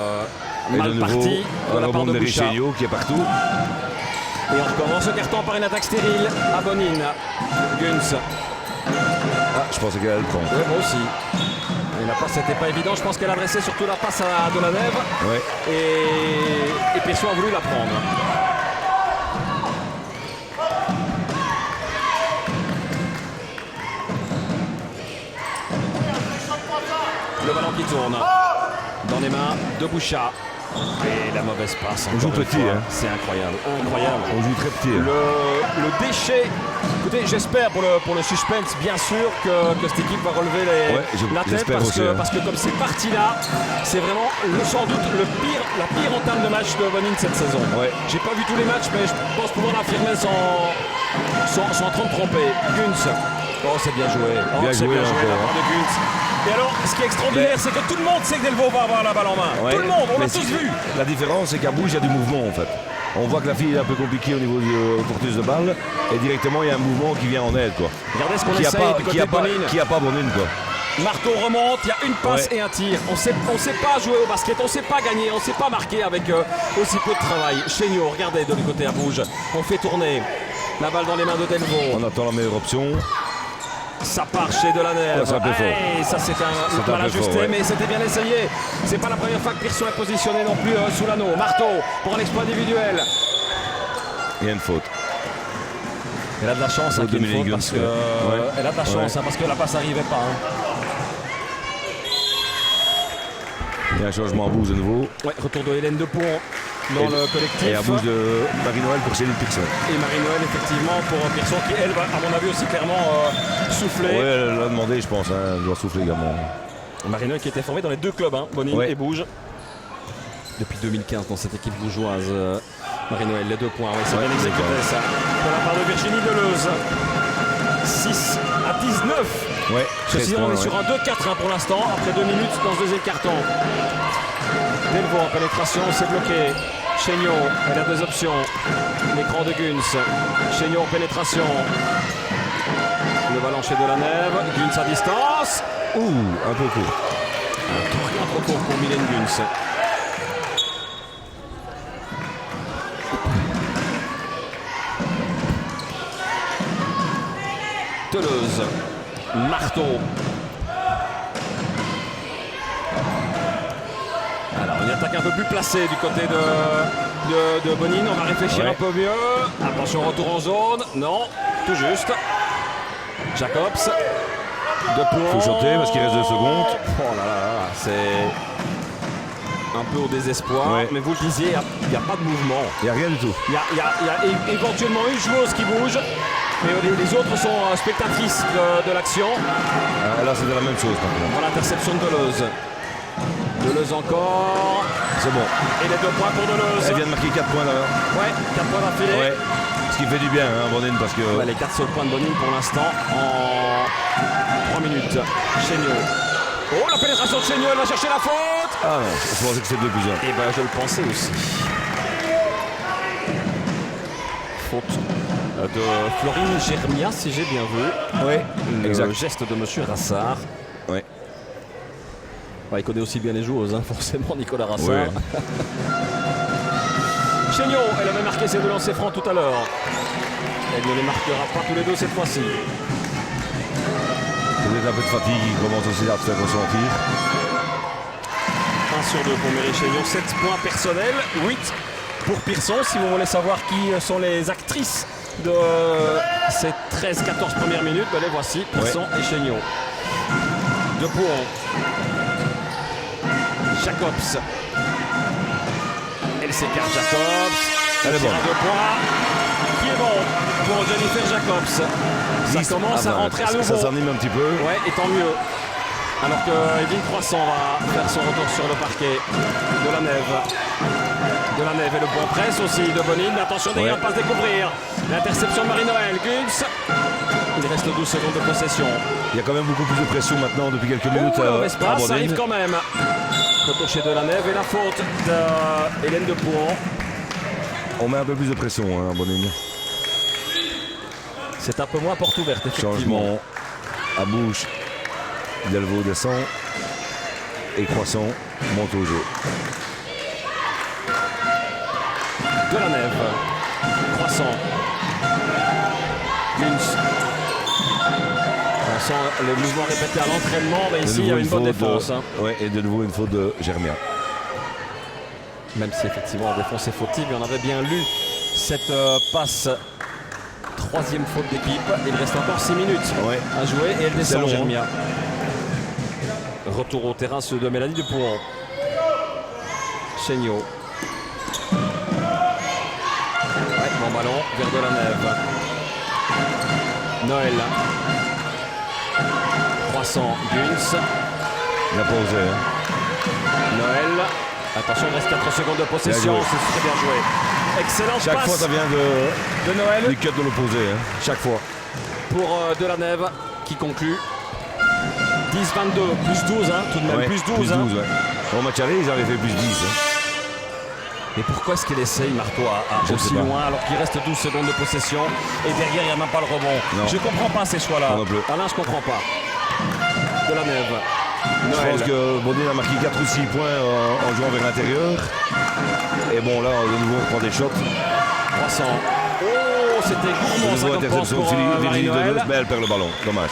Speaker 1: mal parti de la part de Bouchard.
Speaker 2: Qui est partout.
Speaker 1: Et on recommence ce carton par une attaque stérile à Bonine. Guns.
Speaker 2: Ah, je pensais qu'elle allait le prendre.
Speaker 1: Oui, moi aussi. Et la passe n'était pas évidente. Je pense qu'elle adressait surtout la passe à Delanève.
Speaker 2: Ouais.
Speaker 1: Et Pearson a voulu la prendre. Le ballon qui tourne dans les mains de Bouchard. Et la mauvaise passe.
Speaker 2: On joue petit, hein.
Speaker 1: C'est incroyable. Incroyable.
Speaker 2: On joue très petit.
Speaker 1: Le déchet. Écoutez, j'espère pour le suspense, bien sûr, que cette équipe va relever la tête. Parce que comme c'est parti là, c'est vraiment sans doute la pire entame de match de Bonine cette saison.
Speaker 2: Ouais.
Speaker 1: J'ai pas vu tous les matchs, mais je pense pouvoir l'affirmer sans trop me tromper. Guns. Oh, c'est bien joué.
Speaker 2: Bien joué
Speaker 1: de Guns. Et alors, ce qui est extraordinaire, c'est que tout le monde sait que Delvaux va avoir la balle en main. Ouais. Tout le monde, on l'a tous vu.
Speaker 2: La différence, c'est qu'à Bouge, il y a du mouvement en fait. On voit que la fille est un peu compliquée au niveau du porteuse de balle. Et directement, il y a un mouvement qui vient en aide. Quoi.
Speaker 1: Regardez ce qu'on essaye du côté de Bonine.
Speaker 2: Qui n'a pas Bonine. Quoi.
Speaker 1: Marteau remonte, il y a une passe et un tir. On sait pas jouer au basket, on ne sait pas gagner, on ne sait pas marquer avec aussi peu de travail. Chéniaud, regardez de l'autre côté à Bouge. On fait tourner la balle dans les mains de Delvaux.
Speaker 2: On attend la meilleure option.
Speaker 1: Ça part chez Delanève.
Speaker 2: C'est un peu fort.
Speaker 1: Ça c'est un mal ajusté, mais c'était bien essayé. C'est pas la première fois que Pearson est positionné non plus sous l'anneau. Marteau pour un exploit individuel.
Speaker 2: Il y a une faute.
Speaker 1: Elle a de la chance qu'il y ait une faute parce que elle a de la chance parce que la passe n'arrivait pas.
Speaker 2: Il y a un changement à Bouge de nouveau.
Speaker 1: Ouais, retour de Hélène Depont dans le collectif.
Speaker 2: Et à Bouge de Marie-Noël pour Céline Pearson.
Speaker 1: Et Marie-Noël effectivement pour Pearson qui elle va à mon avis aussi clairement souffler.
Speaker 2: Oui, elle l'a demandé je pense, elle doit souffler également.
Speaker 1: Marie-Noël qui était formée dans les 2 clubs, Bonine et Bouge. Depuis 2015 dans cette équipe bougeoise. Marie-Noël, les 2 points, c'est bien exécuté ça. De la part de Virginie Deleuze. 6 à 19.
Speaker 2: Ouais,
Speaker 1: ceci on est sur un 2-4 pour l'instant, après 2 minutes dans ce deuxième carton. Delvaux en pénétration, c'est bloqué. Chéniaud, elle a 2 options. L'écran de Guns. Chéniaud en pénétration. Le ballon chez Delanève. Guns à distance.
Speaker 2: Un peu court.
Speaker 1: Rien trop court pour Mylène Guns. Deleuze. Marteau. Alors une attaque un peu plus placée du côté de Bonine. On va réfléchir un peu mieux. Attention, retour en zone. Non, tout juste. Jacobs.
Speaker 2: Il faut chanter parce qu'il reste 2 secondes.
Speaker 1: Oh là là, c'est un peu au désespoir. Mais vous le disiez, il n'y a pas de mouvement.
Speaker 2: Il n'y a rien du tout.
Speaker 1: Il y a éventuellement une joueuse qui bouge. Mais les autres sont spectatrices de l'action.
Speaker 2: Là, c'est de la même chose.
Speaker 1: Voilà l'interception de Deleuze. Deleuze encore.
Speaker 2: C'est bon.
Speaker 1: Et les 2 points pour Deleuze.
Speaker 2: Elle vient de marquer 4 points là.
Speaker 1: Ouais, 4 points d'affilée.
Speaker 2: Ouais. Ce qui fait du bien, Bonine, parce que.
Speaker 1: Les 4 seuls points de Bonine pour l'instant en 3 minutes. Chéniaud. Oh, la pénétration de Chéniaud, elle va chercher la faute.
Speaker 2: Ah non, je pensais que c'était 2 plus 1.
Speaker 1: Et ben, je le pensais aussi. Faute de Florine Germia, si j'ai bien vu.
Speaker 2: Oui,
Speaker 1: le geste de Monsieur Rassard. Il connaît aussi bien les joueuses, hein, forcément, Nicolas Rassard.
Speaker 2: Ouais.
Speaker 1: Chéniaud, elle avait marqué ses 2 lancers francs tout à l'heure. Elle ne les marquera pas tous les deux cette fois-ci.
Speaker 2: Peut-être un peu de fatigue qui commence aussi à se faire ressentir.
Speaker 1: 1 sur 2 pour Mireille Chéniaud, 7 points personnels, 8 pour Pearson. Si vous voulez savoir qui sont les actrices de ces 13-14 premières minutes, ben les voici, Pearson et Chéniaud. De Pouhon. Jacobs. Elle s'écarte, Jacobs.
Speaker 2: Elle est bonne.
Speaker 1: 2 points. Qui est bon pour Jennifer Jacobs. Ça commence à rentrer à nouveau.
Speaker 2: Ça s'anime un petit peu.
Speaker 1: Ouais, et tant mieux. Alors que Evelyne Croissant va faire son retour sur le parquet. De la Nève. De la Nève et le bon presse aussi de Bonine. Attention, derrière, passe découvrir. L'interception de Marie-Noël. Guns. Il reste 12 secondes de possession.
Speaker 2: Il y a quand même beaucoup plus de pression maintenant depuis quelques minutes.
Speaker 1: Ça arrive quand même. Retour chez de la Nève et la faute de Hélène de Pouhon.
Speaker 2: On met un peu plus de pression à Bonine.
Speaker 1: C'est un peu moins porte ouverte, effectivement.
Speaker 2: Changement à bouche. Delvaux descend et Croissant monte au jeu.
Speaker 1: De la Nève. Croissant. Guns. On sent le mouvement répété à l'entraînement, mais ici il y a une bonne défense.
Speaker 2: Oui, et de nouveau une faute de Germia.
Speaker 1: Même si effectivement en défense est fautive, et on avait bien lu cette passe. 3e faute d'équipe. Il reste encore 6 minutes à jouer et elle descend, Germia. Retour au terrain ceux de Mélanie de Pouhon. Chéniaud. Bon ballon vers de la Nève. Noël. Croissant, Guns.
Speaker 2: Il a posé.
Speaker 1: Noël. Attention, il reste 4 secondes de possession. C'est très bien joué. Excellente
Speaker 2: Chaque
Speaker 1: passe.
Speaker 2: fois, ça vient de
Speaker 1: Noël.
Speaker 2: Du cut de l'opposé. Chaque fois.
Speaker 1: Pour de la Nève qui conclut. 10-22, plus 12, tout de même. Plus 12.
Speaker 2: Plus 12 Au match aller, ils avaient fait plus 10.
Speaker 1: Et pourquoi est-ce qu'il essaye Marteau à aussi loin alors qu'il reste 12 secondes de possession et derrière il n'y a même pas le rebond?
Speaker 2: Non.
Speaker 1: Je comprends pas ces choix-là. Alain, je comprends pas. De la Nève.
Speaker 2: Je pense que Bonine a marqué 4 ou 6 points en jouant vers l'intérieur. Et bon, là, de nouveau, on prend des shots.
Speaker 1: 300. Oh, c'était gourmand ça comme pense pour Marie-Noël.
Speaker 2: Mais elle perd le ballon. Dommage.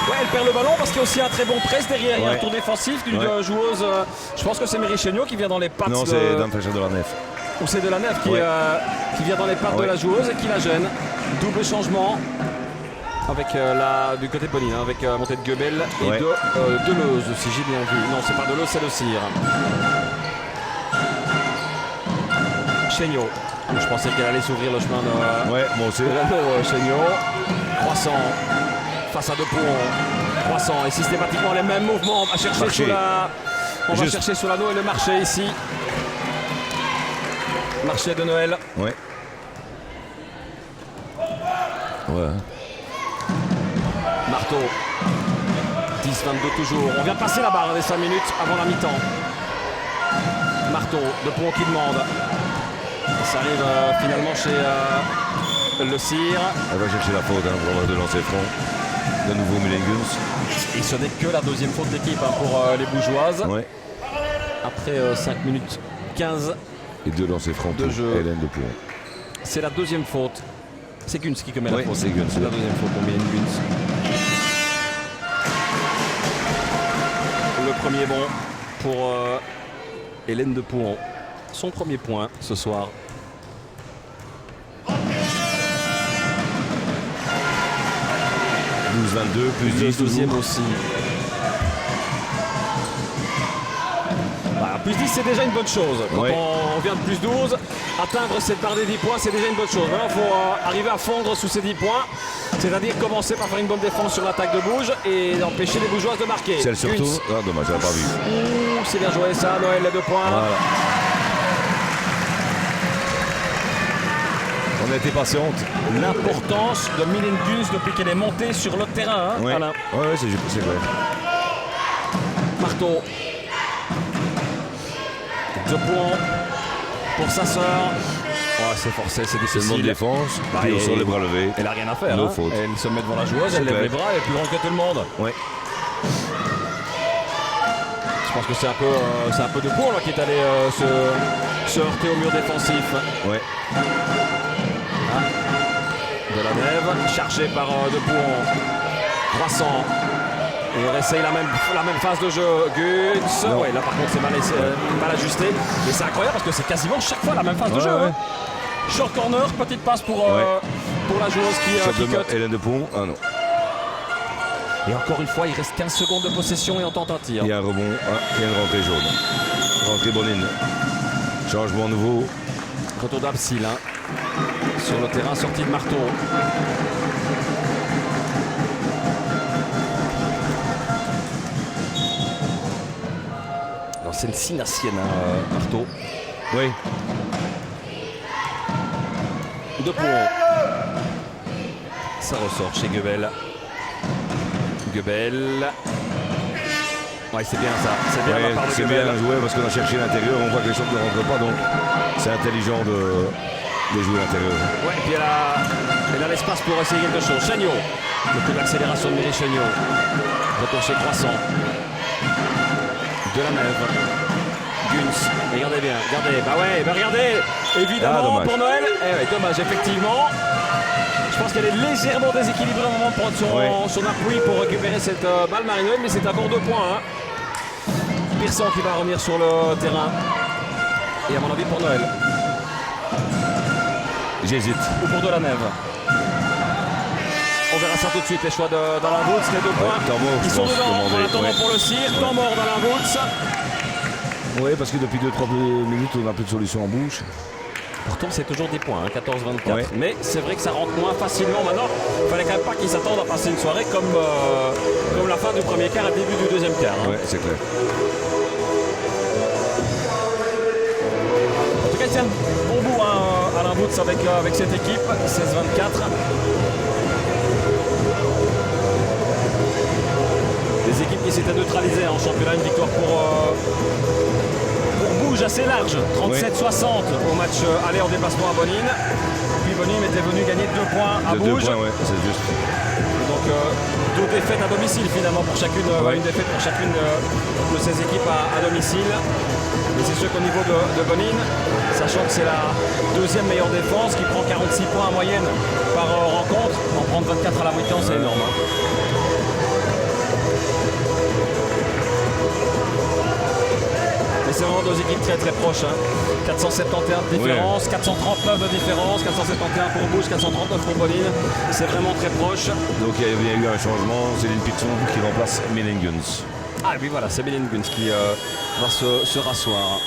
Speaker 1: Ouais, elle perd le ballon parce qu'il y a aussi un très bon presse derrière. Il y a un tour défensif d'une joueuse. Je pense que c'est Mireille Chéniaud qui vient dans les pattes.
Speaker 2: Non, c'est Dante de la Nève.
Speaker 1: Ou c'est de la Nève qui vient dans les pattes de la joueuse et qui la gêne. Double changement avec du côté de Bonine, avec montée de Goebel et de Deleuze, si j'ai bien vu. Non, c'est pas Deleuze, c'est Le Cire. Chéniaud. Je pensais qu'elle allait s'ouvrir le chemin de
Speaker 2: moi aussi.
Speaker 1: Chéniaud. Croissant. Face à De Pouhon. Croissant et systématiquement les mêmes mouvements. On va chercher sous la. On va chercher sous l'anneau et le marché ici. Marché de Noël. Marteau. 10-22 toujours. On vient de passer la barre des 5 minutes avant la mi-temps. Marteau, De Pouhon qui demande. Ça arrive finalement chez Le Cire.
Speaker 2: Elle va chercher la faute pour de lancer franc. De nouveau Millenguns.
Speaker 1: Et ce n'est que la 2e faute d'équipe pour les Bougeoises. Après 5 minutes 15.
Speaker 2: Et 2 lancers francs pour Hélène de Pouhon.
Speaker 1: C'est la 2e faute. C'est Guns qui commet la faute.
Speaker 2: C'est Guns.
Speaker 1: C'est la 2e faute pour Mylène Guns. Le premier bon pour Hélène de Pouhon. Son premier point ce soir.
Speaker 2: 12-22, plus 10,
Speaker 1: deuxième aussi. Voilà, plus 10, c'est déjà une bonne chose. Quand on vient de plus 12, atteindre cette barre des 10 points, c'est déjà une bonne chose. Maintenant, il faut arriver à fondre sous ces 10 points. C'est-à-dire commencer par faire une bonne défense sur l'attaque de Bouge et empêcher les Bougeoises de marquer.
Speaker 2: Celle surtout. Ah, dommage, elle n'a pas vu.
Speaker 1: C'est bien joué ça, Noël, les 2 points.
Speaker 2: Voilà. On a été patiente.
Speaker 1: L'importance de Mylène Guns depuis qu'elle est montée sur le terrain, Alain.
Speaker 2: Oui, c'est vrai.
Speaker 1: Marteau. De Pouhon pour sa sœur. C'est forcé, c'est difficile.
Speaker 2: C'est le monde de défense, puis sur les bras levés.
Speaker 1: Elle n'a rien à faire. Elle se met devant la joueuse, elle lève les bras, elle est plus grande que tout le monde. pense que c'est un peu de Bourg là, qui est allé se heurter au mur défensif.
Speaker 2: Ouais.
Speaker 1: De la Nève, chargé par De Bourg. Croissant. Et il essaye la même phase de jeu. Guts. Ouais, là par contre c'est mal ajusté. Mais c'est incroyable parce que c'est quasiment chaque fois la même phase de jeu.
Speaker 2: Ouais.
Speaker 1: Hein. Short corner, petite passe pour la joueuse qui cut.
Speaker 2: Hélène de Pont, ah non.
Speaker 1: Et encore une fois, il reste 15 secondes de possession et on tente un tir.
Speaker 2: Il y a un rebond, il y a une rentrée jaune. Rentrée Bonine. Changement nouveau.
Speaker 1: Retour d'Absil hein. Sur le terrain, sortie de Marteau. Alors c'est une Sinassienne, Marteau.
Speaker 2: Oui.
Speaker 1: De Pont. Ça ressort chez Guebel. Ouais, c'est bien ça. C'est bien,
Speaker 2: Ouais, c'est bien joué parce qu'on a cherché l'intérieur. On voit que les choses ne rentrent pas, donc c'est intelligent de jouer l'intérieur.
Speaker 1: Ouais, et puis elle a l'espace pour essayer quelque chose. Chagnot. Le coup d'accélération de Méry Chagnot. Retour chez Croissant. De la Nève. Guns. Regardez bien. Regardez. Bah ouais, bah regardez. Évidemment pour Noël. Eh ouais, dommage, effectivement. Je pense qu'elle est légèrement déséquilibrée au moment de prendre son appui pour récupérer cette balle Marie-Noël, mais c'est encore 2 points. Hein. Pearson qui va revenir sur le terrain. Et à mon avis pour Noël.
Speaker 2: J'hésite.
Speaker 1: Ou pour De la Nève. On verra ça tout de suite, les choix d'Alain Woods, les 2 points. Ils sont dedans en attendant pour le cire. Temps mort d'Alain Woods.
Speaker 2: Oui, parce que depuis 2-3 minutes, on n'a plus de solution en bouche.
Speaker 1: Pourtant, c'est toujours des points, hein, 14-24. Ouais. Mais c'est vrai que ça rentre moins facilement maintenant. Il ne fallait quand même pas qu'ils s'attendent à passer une soirée comme la fin du premier quart et le début du deuxième quart. Hein.
Speaker 2: Oui, c'est clair.
Speaker 1: En tout cas, c'est un bon bout, hein, Alain Woods avec cette équipe. 16-24. Des équipes qui s'étaient neutralisées en championnat. Une victoire pour Bouge assez large, 37-60 au match aller en déplacement à Bonine. Puis Bonine était venu gagner 2 points à Bouge.
Speaker 2: 2 points, ouais, c'est juste.
Speaker 1: Donc 2 défaites à domicile finalement pour chacune, une défaite pour chacune de ces équipes à domicile. Mais c'est sûr qu'au niveau de Bonine, sachant que c'est la 2e meilleure défense qui prend 46 points en moyenne par rencontre, en prendre 24 à la mi-temps, c'est énorme. Hein. Mais c'est vraiment 2 équipes très très proches. Hein. 471 de différence, 439 de différence, 471 pour Bouge, 439 pour Bonine. C'est vraiment très proche.
Speaker 2: Donc il y a eu un changement. Céline Pearson qui remplace Mélène Guns.
Speaker 1: Ah oui, voilà, c'est Mélène Guns qui va se rasseoir.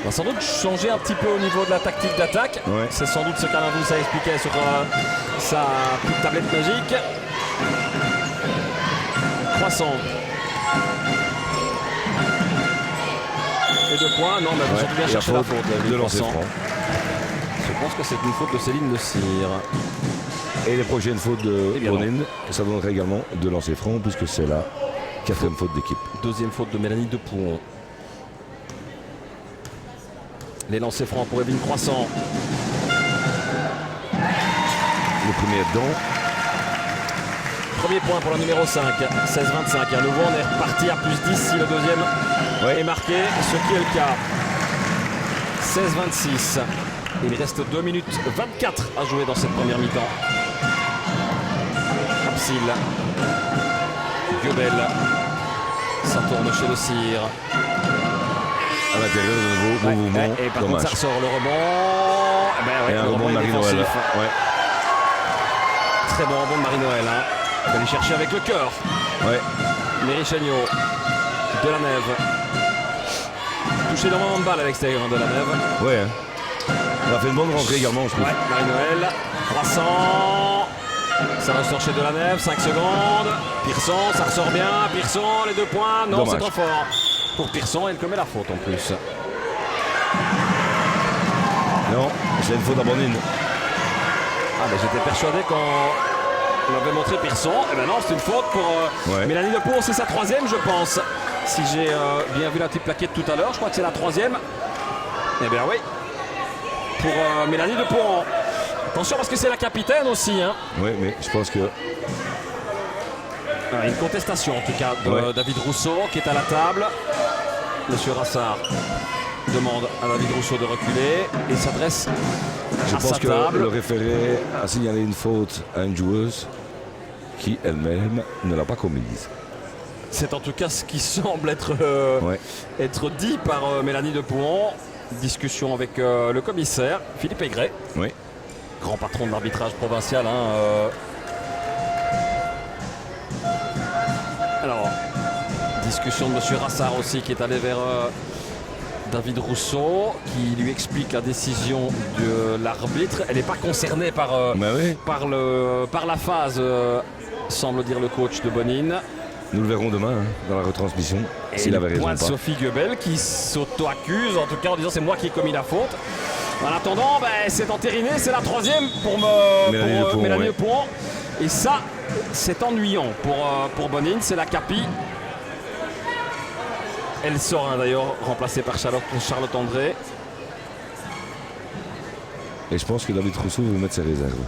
Speaker 1: On va sans doute changer un petit peu au niveau de la tactique d'attaque.
Speaker 2: Ouais.
Speaker 1: C'est sans doute ce qu'Alain Woods a expliqué sur sa petite tablette magique. Croissant. Et 2 points, non, mais vous avez bien cherché la faute.
Speaker 2: De lancer franc.
Speaker 1: Je pense que c'est une faute de Céline Le Cire.
Speaker 2: Et les prochaines fautes de Bonine, ça donnerait également de lancer franc, puisque c'est la 4e faute d'équipe.
Speaker 1: 2e faute de Mélanie Depuon. Les lancers francs pour Evelyne Croissant.
Speaker 2: Le premier dedans.
Speaker 1: Premier point pour la numéro 5, 16-25. Et à nouveau, on est reparti à plus 10 si le deuxième est marqué, ce qui est le cas. 16-26. Il reste 2 minutes 24 à jouer dans cette première mi-temps. Absil. Guebel. Ça tourne chez Le Cire.
Speaker 2: À l'intérieur, de nouveau, bon mouvement.
Speaker 1: Et par contre, ça ressort le rebond.
Speaker 2: Et un rebond de Marie-Noël.
Speaker 1: Très bon rebond de Marie-Noël. Hein. On va aller chercher avec le cœur. Méry Chagnot. De la Nève. Touché énormément de balles à l'extérieur de la Nève.
Speaker 2: Ouais. On a fait une bonne rentrée également, je trouve.
Speaker 1: Marie-Noël. Croissant. Ça ressort chez De la Nève. 5 secondes. Pearson, ça ressort bien. Pearson, les 2 points. Non, c'est trop fort. Pour Pearson, elle commet la faute en plus.
Speaker 2: Non, c'est une faute à Bonine.
Speaker 1: Ah, ben j'étais persuadé qu'on avait montré Pearson. Eh ben non, c'est une faute pour Mélanie Depuon. C'est sa 3e, je pense. Si j'ai bien vu la petite plaquette tout à l'heure, je crois que c'est la 3e. Eh bien oui. Pour Mélanie Depuon. Attention parce que c'est la capitaine aussi. Hein.
Speaker 2: Oui, mais je pense que
Speaker 1: Une contestation en tout cas de David Rousseau qui est à la table. Monsieur Rassard demande à David Rousseau de reculer et s'adresse
Speaker 2: Je
Speaker 1: à
Speaker 2: pense
Speaker 1: sa
Speaker 2: que
Speaker 1: table.
Speaker 2: le référé a signalé une faute à une joueuse qui elle-même ne l'a pas commise.
Speaker 1: C'est en tout cas ce qui semble être dit par Mélanie de Pouhon. Discussion avec le commissaire Philippe Aigret, grand patron de l'arbitrage provincial. Alors, discussion de monsieur Rassard aussi qui est allé vers David Rousseau qui lui explique la décision de l'arbitre. Elle n'est pas concernée par la phase, semble dire le coach de Bonine.
Speaker 2: Nous le verrons demain dans la retransmission, s'il avait raison ou pas.
Speaker 1: Sophie Goebel qui s'auto-accuse, en tout cas en disant c'est moi qui ai commis la faute. En attendant, c'est entériné, c'est la troisième pour Mélanie de Pouhon. Et ça, c'est ennuyant pour Bonine, c'est la Capi. Elle sort d'ailleurs, remplacée par Charlotte André.
Speaker 2: Et je pense que David Rousseau veut mettre ses réserves.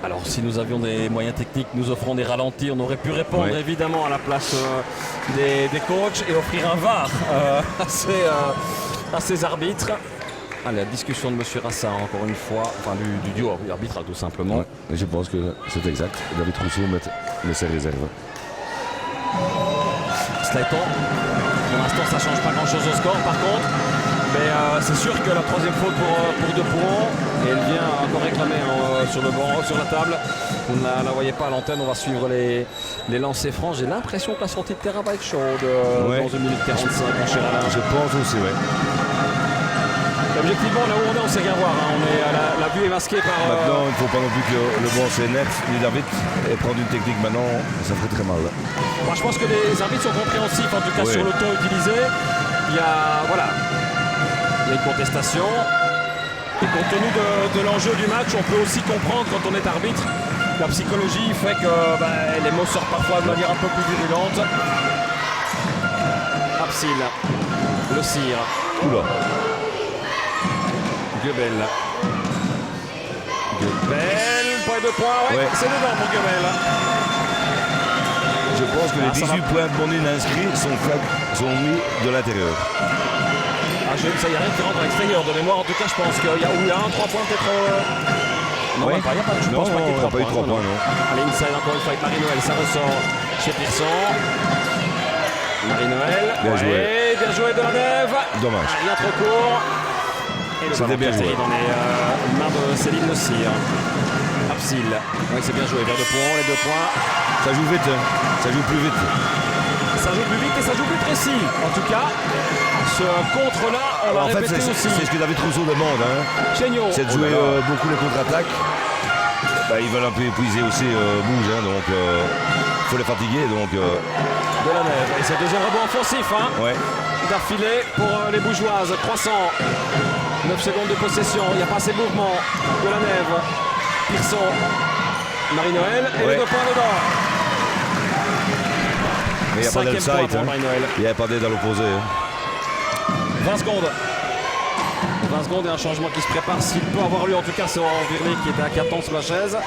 Speaker 1: Alors si nous avions des moyens techniques, nous offrons des ralentis, on aurait pu répondre évidemment à la place des coachs et offrir un VAR à ces arbitres. Allez, la discussion de M. Rassard encore une fois, enfin du duo arbitral tout simplement.
Speaker 2: Je pense que c'est exact. David Rousseau met ses réserves.
Speaker 1: Cela étant, pour l'instant ça ne change pas grand chose au score par contre. Mais c'est sûr que la troisième faute pour De Pouhon, et elle vient encore réclamer sur le banc, sur la table. Vous ne la voyez pas à l'antenne, on va suivre les lancers francs. J'ai l'impression que la sortie de terrain va être chaude dans 1 minute 45, mon cher Alain.
Speaker 2: Je pense aussi,
Speaker 1: Objectivement, là où on est, on ne sait rien voir. On est la vue est masquée par.
Speaker 2: Maintenant, il ne faut pas non plus que le banc s'énerve ni d'arbitre et prendre une technique maintenant, ça ferait très mal.
Speaker 1: Moi, je pense que les arbitres sont compréhensifs, en tout cas sur le ton utilisé. Il y a une contestation. Et compte tenu de l'enjeu du match, on peut aussi comprendre quand on est arbitre. La psychologie fait que les mots sortent parfois de manière un peu plus virulente. Absil, Le Cire.
Speaker 2: Oula.
Speaker 1: Goebel, point de points, c'est dedans pour Goebel.
Speaker 2: Je pense que les 18 points de Bonine inscrits sont mis de l'intérieur.
Speaker 1: Ça y a rien qui rentre à l'extérieur de mémoire, en tout cas je pense qu'il y a un 3 points peut-être. Non, il n'y a pas, je pense pas qu'il y ait 3 points.
Speaker 2: Non.
Speaker 1: Allez, inside encore une fois avec Marie-Noël, ça ressort chez Pearson. Marie-Noël, bien joué de la Neve.
Speaker 2: Dommage.
Speaker 1: Rien trop court. Et le ballon qui atterrit dans les mains de Céline Le Cire. Absil, c'est bien joué, vers De Pouhon, les 2 points.
Speaker 2: Ça joue vite, ça joue plus vite.
Speaker 1: Ça joue plus vite et ça joue plus précis. En tout cas, ce contre-là, on va répéter aussi.
Speaker 2: C'est ce que David Rousseau demande. C'est de jouer beaucoup les contre-attaques. Ils veulent un peu épuiser aussi Bouge, donc il faut les fatiguer.
Speaker 1: De la Neve. Et c'est le deuxième rebond offensif d'affilée pour les Bougeoises. 9 secondes de possession, il n'y a pas assez de mouvement. De la Neve, Pearson, Marie-Noël et les 2 points dedans.
Speaker 2: Mais il n'y a pas d'aide side, il n'y a pas d'aide à l'opposé.
Speaker 1: 20 secondes. 20 secondes et un changement qui se prépare. S'il peut avoir lieu, en tout cas, c'est Laurent Virley qui était à 14 sur la chaise.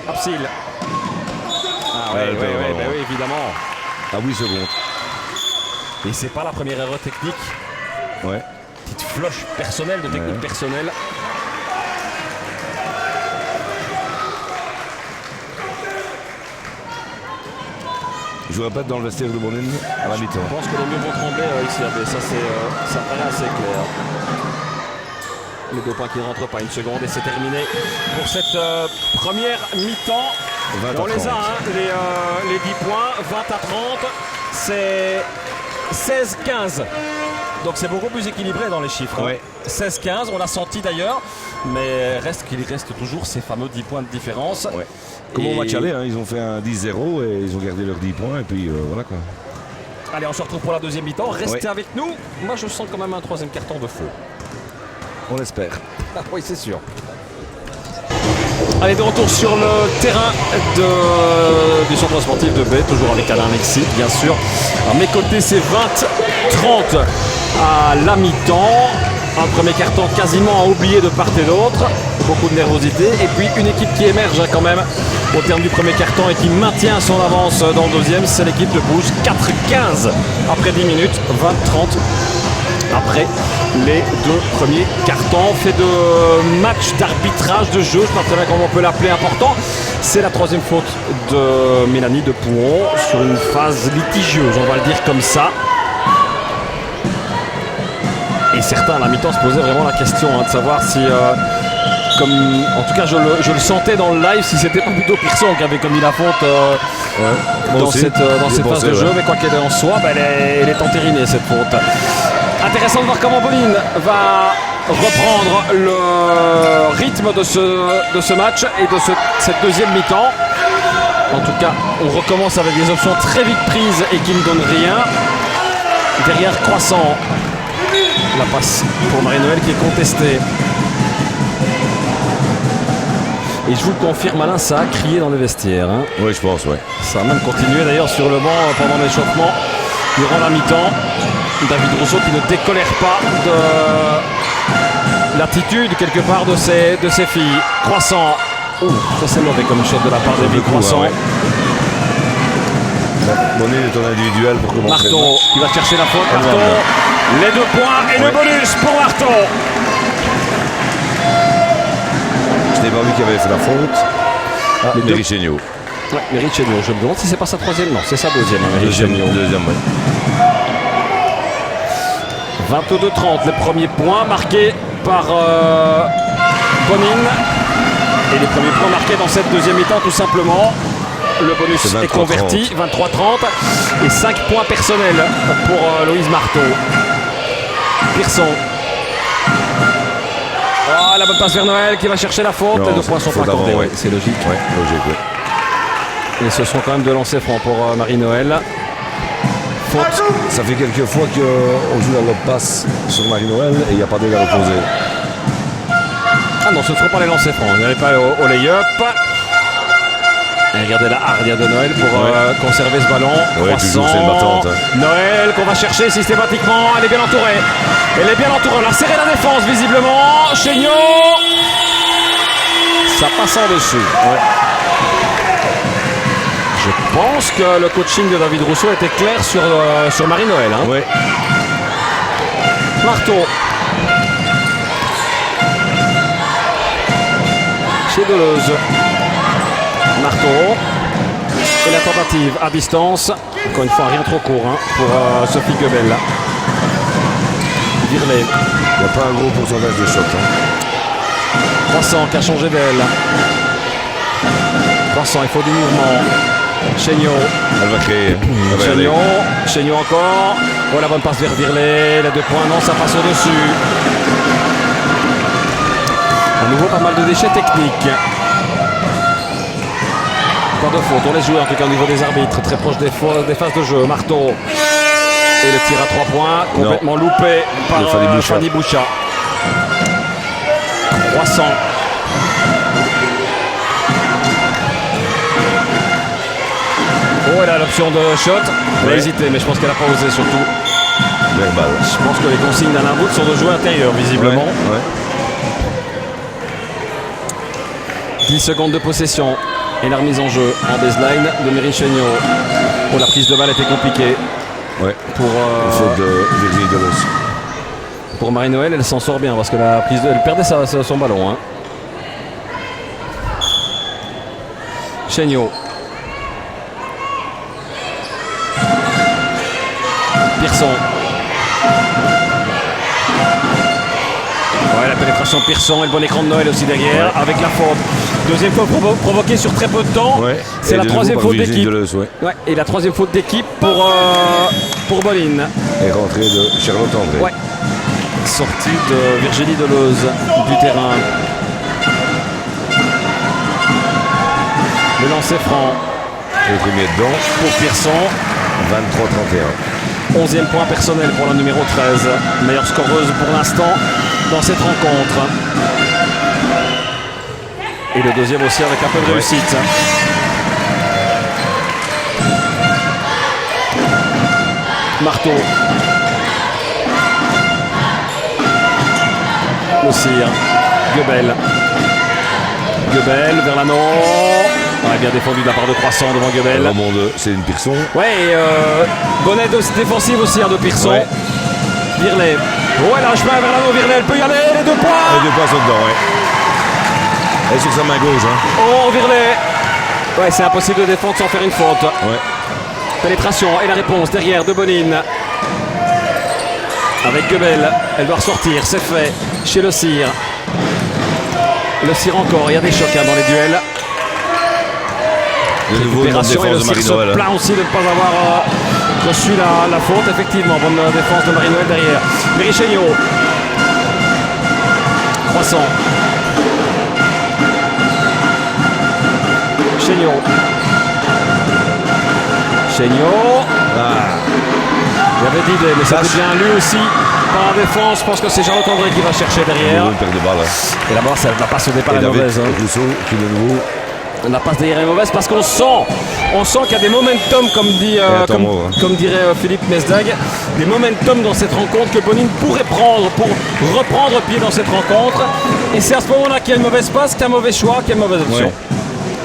Speaker 1: Absil. Oui, évidemment.
Speaker 2: À 8 secondes.
Speaker 1: Et c'est pas la première erreur technique. Petite floche personnelle, de technique personnelle.
Speaker 2: Je vous répète, dans le vestiaire de Bonine à la mi-temps.
Speaker 1: Je pense que les murs vont trembler XRB, ça paraît assez clair. Les 2 points qui ne rentrent pas, 1 seconde et c'est terminé pour cette première mi-temps. On les a, les 10 points, 20 à 30, c'est 16-15. Donc c'est beaucoup plus équilibré dans les chiffres. 16-15, on l'a senti d'ailleurs, mais il reste toujours ces fameux 10 points de différence.
Speaker 2: Comme au match aller, ils ont fait un 10-0 et ils ont gardé leurs 10 points et puis voilà quoi.
Speaker 1: Allez, on se retrouve pour la deuxième mi-temps. Restez avec nous. Moi je sens quand même un troisième carton de feu.
Speaker 2: On l'espère.
Speaker 1: Oui, c'est sûr. Allez, de retour sur le terrain du centre sportif de Baie, toujours avec Alain Alexis, bien sûr. À mes côtés, c'est 20-30 à la mi-temps. Un premier carton quasiment à oublier de part et d'autre. Beaucoup de nervosité. Et puis une équipe qui émerge quand même au terme du premier carton et qui maintient son avance dans le deuxième. C'est l'équipe de Bouge. 4-15 après 10 minutes. 20-30 après les deux premiers cartons. Fait de match d'arbitrage de jeu, je ne sais pas très bien comment on peut l'appeler, important. C'est la troisième faute de Mélanie de Pouhon sur une phase litigieuse, on va le dire comme ça. Et certains à la mi-temps se posaient vraiment la question de savoir si, en tout cas je le sentais dans le live, si c'était pas plutôt Pearson qui avait commis la faute dans cette phase de jeu. Mais quoi qu'elle en soit, elle est entérinée cette faute. Intéressant de voir comment Bonin va reprendre le rythme de ce match et de cette deuxième mi-temps. En tout cas, on recommence avec des options très vite prises et qui ne donnent rien. Derrière Croissant, la passe pour Marie-Noël qui est contestée. Et je vous le confirme, Alain, ça a crié dans les vestiaires.
Speaker 2: Oui, je pense, oui.
Speaker 1: Ça a même continué d'ailleurs sur le banc pendant l'échauffement durant la mi-temps. David Rousseau qui ne décolère pas de l'attitude quelque part de ses filles. Croissant. Ouh, ça c'est mauvais comme shot de la part d'Evie Croissant.
Speaker 2: Ouais. Bonin est en individuel pour commencer.
Speaker 1: Marteau qui va chercher la faute. Marteau, les 2 points et le bonus pour Marteau.
Speaker 2: Je n'ai pas vu qu'il avait fait la faute. Méry Chéniaud.
Speaker 1: Ouais, Méry Chéniaud. Je me demande si c'est pas sa troisième. Non, c'est sa deuxième.
Speaker 2: Deuxième, oui.
Speaker 1: 22-30, les premiers points marqués par Bonin. Et les premiers points marqués dans cette deuxième mi-temps, tout simplement. Le bonus est converti, 23-30. Et 5 points personnels pour Loïse Marteau. Pearson. Oh, la bonne passe vers Noël qui va chercher la faute. Les 2 points sont pas accordés. Ouais, c'est logique.
Speaker 2: Ouais, logique, ouais.
Speaker 1: Et ce sont quand même de lancers francs pour Marie-Noël. Faute.
Speaker 2: Ça fait quelques fois qu'on joue la lob passe sur Marie-Noël et il n'y a pas de la reposer.
Speaker 1: Ah non, ce ne seront pas les lancers francs. Il n'y avait pas au lay-up. Et regardez la hardia de Noël pour conserver ce ballon.
Speaker 2: Ouais, toujours, c'est une battante.
Speaker 1: Noël qu'on va chercher systématiquement. Elle est bien entourée. Elle est bien entourée. On a serré la défense visiblement. Chéniaud. Ça passe en dessous. Ouais. Je pense que le coaching de David Rousseau était clair sur Marie-Noël.
Speaker 2: Oui.
Speaker 1: Marteau. Chez Deleuze. Marteau. Et la tentative à distance. Encore une fois, rien trop court pour Sophie Goebel. Virlet.
Speaker 2: Il n'y a pas un gros pourcentage de shot.
Speaker 1: Croissant qui a changé d'aile. Croissant, il faut du mouvement. Chéniaud.
Speaker 2: Elle va créer.
Speaker 1: Chéniaud encore. Oh, la bonne passe vers Virlet. Les 2 points, non, ça passe au-dessus. À nouveau, pas mal de déchets techniques. Pas de faute, on les joue en tout cas au niveau des arbitres. Très proche des phases de jeu. Marteau. Et le tir à 3 points. Complètement loupé par Fanny Bouchat. Croissant. Oh, elle a l'option de shot. Elle a hésité, mais je pense qu'elle n'a pas osé surtout.
Speaker 2: Verbal.
Speaker 1: Je pense que les consignes d'Alain Wood sont de jouer intérieur, visiblement.
Speaker 2: Ouais.
Speaker 1: 10 secondes de possession. Et la remise en jeu en baseline de Méry Chéniaud. Oh, la prise de balle était compliquée.
Speaker 2: Ouais.
Speaker 1: Pour
Speaker 2: faute de Virginie Deleuze.
Speaker 1: Pour Marie-Noël, elle s'en sort bien parce que elle perdait son ballon. Chéniaud. Pearson. Ouais, la pénétration de Pearson et le bon écran de Noël aussi derrière avec la faute. Deuxième faute provoquée sur très peu de temps.
Speaker 2: Ouais.
Speaker 1: C'est la troisième faute d'équipe.
Speaker 2: Ouais.
Speaker 1: Et la troisième faute d'équipe pour Bonin.
Speaker 2: Et rentrée de Charlotte André.
Speaker 1: Ouais. Sortie de Virginie Deleuze du terrain. Le lancer franc.
Speaker 2: Et le premier dedans.
Speaker 1: Pour Pearson.
Speaker 2: 23-31.
Speaker 1: 11e point personnel pour la numéro 13. Meilleure scoreuse pour l'instant dans cette rencontre. Et le deuxième aussi avec un peu de réussite. Marteau. Le Cire. Guebel. Guebel vers l'anneau. Ouais, bien défendu de la part de Croissant devant Guebel.
Speaker 2: Rebond de Céline Pearson.
Speaker 1: Ouais, et bonnet défensive aussi de Pearson.
Speaker 2: Ouais.
Speaker 1: Virlet. Oh, elle a un chemin vers l'anneau. Virlet, elle peut y aller. Les 2 points.
Speaker 2: Les 2 points sont dedans, ouais. Elle est sur sa main gauche. Hein.
Speaker 1: Oh, Virlet. Ouais, c'est impossible de défendre sans faire une faute.
Speaker 2: Ouais.
Speaker 1: Pénétration et la réponse derrière de Bonine. Avec Guebel. Elle doit ressortir. C'est fait chez Le Cire. Le Cire encore. Il y a des chocs hein, dans les duels.
Speaker 2: De nouveau, une bonne
Speaker 1: Récupération et Le
Speaker 2: défense de
Speaker 1: Cire se
Speaker 2: Marie-Noël.
Speaker 1: plaint aussi de ne pas avoir reçu la faute. Effectivement, bonne défense de Marie-Noël derrière. Mérichegnot. Croissant. Chéniaud. Chéniaud. Il y avait d'idées, mais c'était bien lui aussi. Par la défense, je pense que c'est Charlotte André qui va chercher derrière.
Speaker 2: Une paire de balles. Hein.
Speaker 1: Et là-bas, la passe au départ
Speaker 2: Et
Speaker 1: est
Speaker 2: David
Speaker 1: mauvaise. Hein.
Speaker 2: Rousseau qui de nouveau.
Speaker 1: La passe derrière est mauvaise parce qu'on sent qu'il y a des momentum, comme dirait Philippe Mesdag, des momentum dans cette rencontre que Bonine pourrait prendre pour reprendre pied dans cette rencontre. Et c'est à ce moment-là qu'il y a une mauvaise passe, qu'il y a un mauvais choix, qu'il y a une mauvaise option.
Speaker 2: Ouais.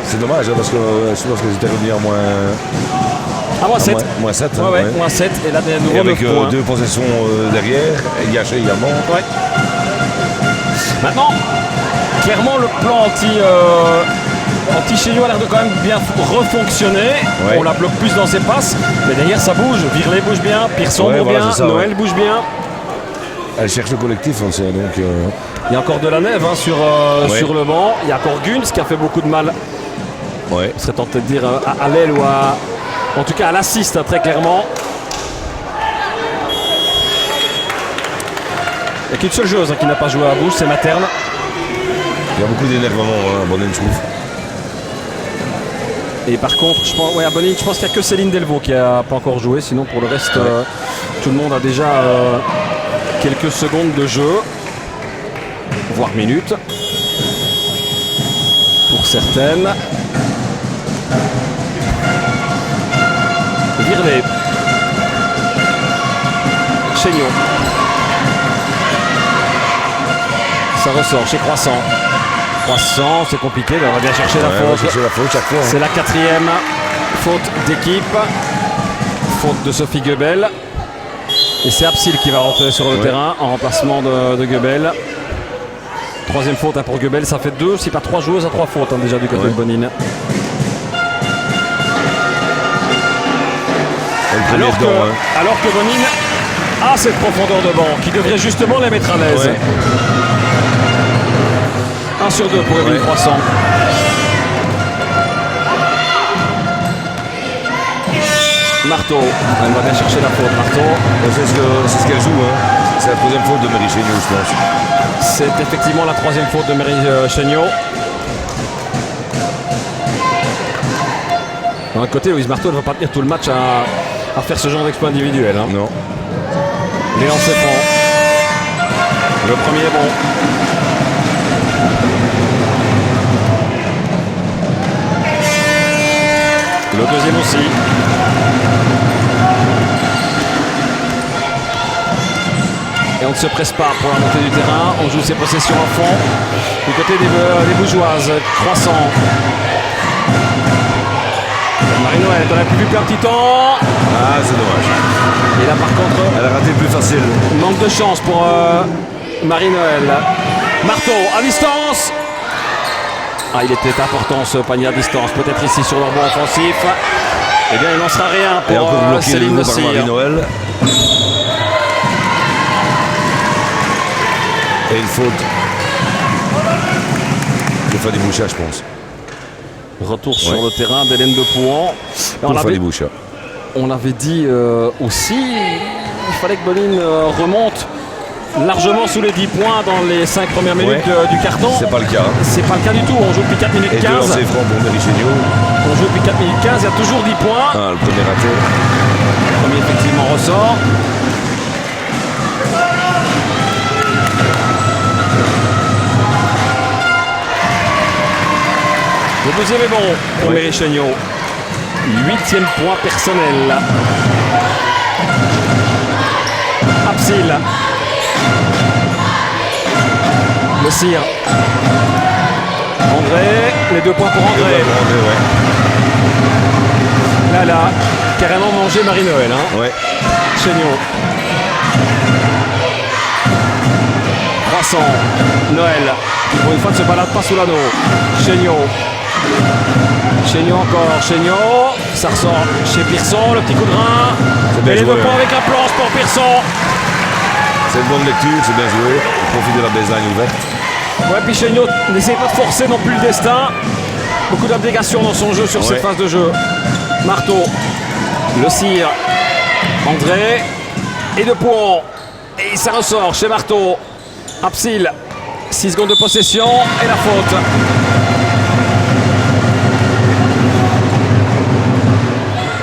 Speaker 2: C'est dommage hein, parce que je pense que j'étais revenu à moins.
Speaker 1: À moins 7.
Speaker 2: Moins 7.
Speaker 1: Ouais, ouais, moins 7. Et là, de nouveau,
Speaker 2: et avec
Speaker 1: 9 points.
Speaker 2: 2 possessions derrière, et gâché également.
Speaker 1: Ouais. Maintenant, clairement, le plan anti-Chéniaud a l'air de quand même bien refonctionner.
Speaker 2: Ouais.
Speaker 1: On la bloque plus dans ses passes, mais derrière ça bouge. Virlet bouge bien, Pearson bouge
Speaker 2: voilà,
Speaker 1: bien,
Speaker 2: ça,
Speaker 1: Noël
Speaker 2: ouais.
Speaker 1: bouge bien.
Speaker 2: Elle cherche le collectif, on sait. Donc,
Speaker 1: Il y a encore de la nève hein, sur le banc. Il y a encore Guns qui a fait beaucoup de mal.
Speaker 2: ouais.
Speaker 1: Je serais tenté de dire à l'aile ou en tout cas à l'assist, hein, très clairement. Il n'y a qu'une seule joueuse hein, qui n'a pas joué à bouche, c'est Materne.
Speaker 2: Il y a beaucoup d'énervement, hein, Bonnet, je trouve.
Speaker 1: Et par contre, je pense, à Bonine, je pense qu'il n'y a que Céline Delvaux qui n'a pas encore joué. Sinon, pour le reste, tout le monde a déjà quelques secondes de jeu, voire minutes, pour certaines. Virlet. Chéniaud. Ça ressort chez Croissant. Croissant, c'est compliqué, mais on va bien chercher la
Speaker 2: On va
Speaker 1: faute.
Speaker 2: chercher la faute chaque fois. Hein.
Speaker 1: C'est la 4e faute d'équipe. Faute de Sophie Guebel. Et c'est Absil qui va rentrer sur le terrain en remplacement de Guebel. 3e faute pour Guebel, ça fait 2, si pas 3 joueuses à 3 fautes hein, déjà du côté de Bonine. Alors que Bonine a cette profondeur de banc qui devrait justement les mettre à l'aise.
Speaker 2: Ouais.
Speaker 1: 1 sur 2 pour Evelyne Croissant. Marteau, elle va bien chercher la faute, Marteau.
Speaker 2: C'est ce qu'elle joue. Hein. C'est la 3e faute de Marie Chéniaud, je pense.
Speaker 1: C'est effectivement la 3e faute de Marie Chéniaud. D'un côté, Louise Marteau ne va pas tenir tout le match à faire ce genre d'exploit individuel. Hein.
Speaker 2: Non.
Speaker 1: Les lancers francs. Le premier est bon. Le deuxième aussi. Et on ne se presse pas pour la montée du terrain. On joue ses possessions à fond. Du côté des Bougeoises. Croissant. Marie-Noël, elle aurait pu perdre un petit temps.
Speaker 2: Ah, c'est dommage.
Speaker 1: Et là, par contre,
Speaker 2: elle a raté le plus facile.
Speaker 1: Manque de chance pour Marie-Noël. Marteau à distance. Ah, il était important ce panier à distance. Peut-être ici sur leur banc offensif. Eh bien, il n'en sera rien pour Céline Le Cire.
Speaker 2: Marie-Noël. Et une faute de Fanny Bouchat, je pense.
Speaker 1: Retour sur le terrain d'Hélène de Pouan. On l'avait dit aussi, il fallait que Bonine remonte largement sous les 10 points dans les 5 premières minutes du carton.
Speaker 2: C'est pas le cas.
Speaker 1: C'est pas le cas du tout. On joue depuis 4 minutes 15.
Speaker 2: Et 2 lancers francs pour Marie Chéniaud.
Speaker 1: On joue depuis 4 minutes 15. Il y a toujours 10 points.
Speaker 2: Ah, le premier raté.
Speaker 1: Le premier effectivement ressort. Le deuxième est bon pour Marie Chéniaud. 8e point personnel. Absil. Le Cire. André, les 2 points pour André. Là, carrément mangé Marie-Noël. Hein.
Speaker 2: Ouais.
Speaker 1: Chéniaud. Croissant. Noël. Pour une fois ne se balade pas sous l'anneau. Chéniaud. Chéniaud encore. Chéniaud. Ça ressort chez Pearson. Le petit coup de rein. Et les 2 points avec la planche pour Pearson.
Speaker 2: C'est une bonne lecture, c'est bien joué. Il profite de la baseline ouverte.
Speaker 1: Ouais, puis Chéniaud n'essaie pas de forcer non plus le destin. Beaucoup d'abnégation dans son jeu sur cette phase de jeu. Marteau. Le Cire. André. Et 2 points. Et ça ressort chez Marteau. Absil. 6 secondes de possession. Et la faute.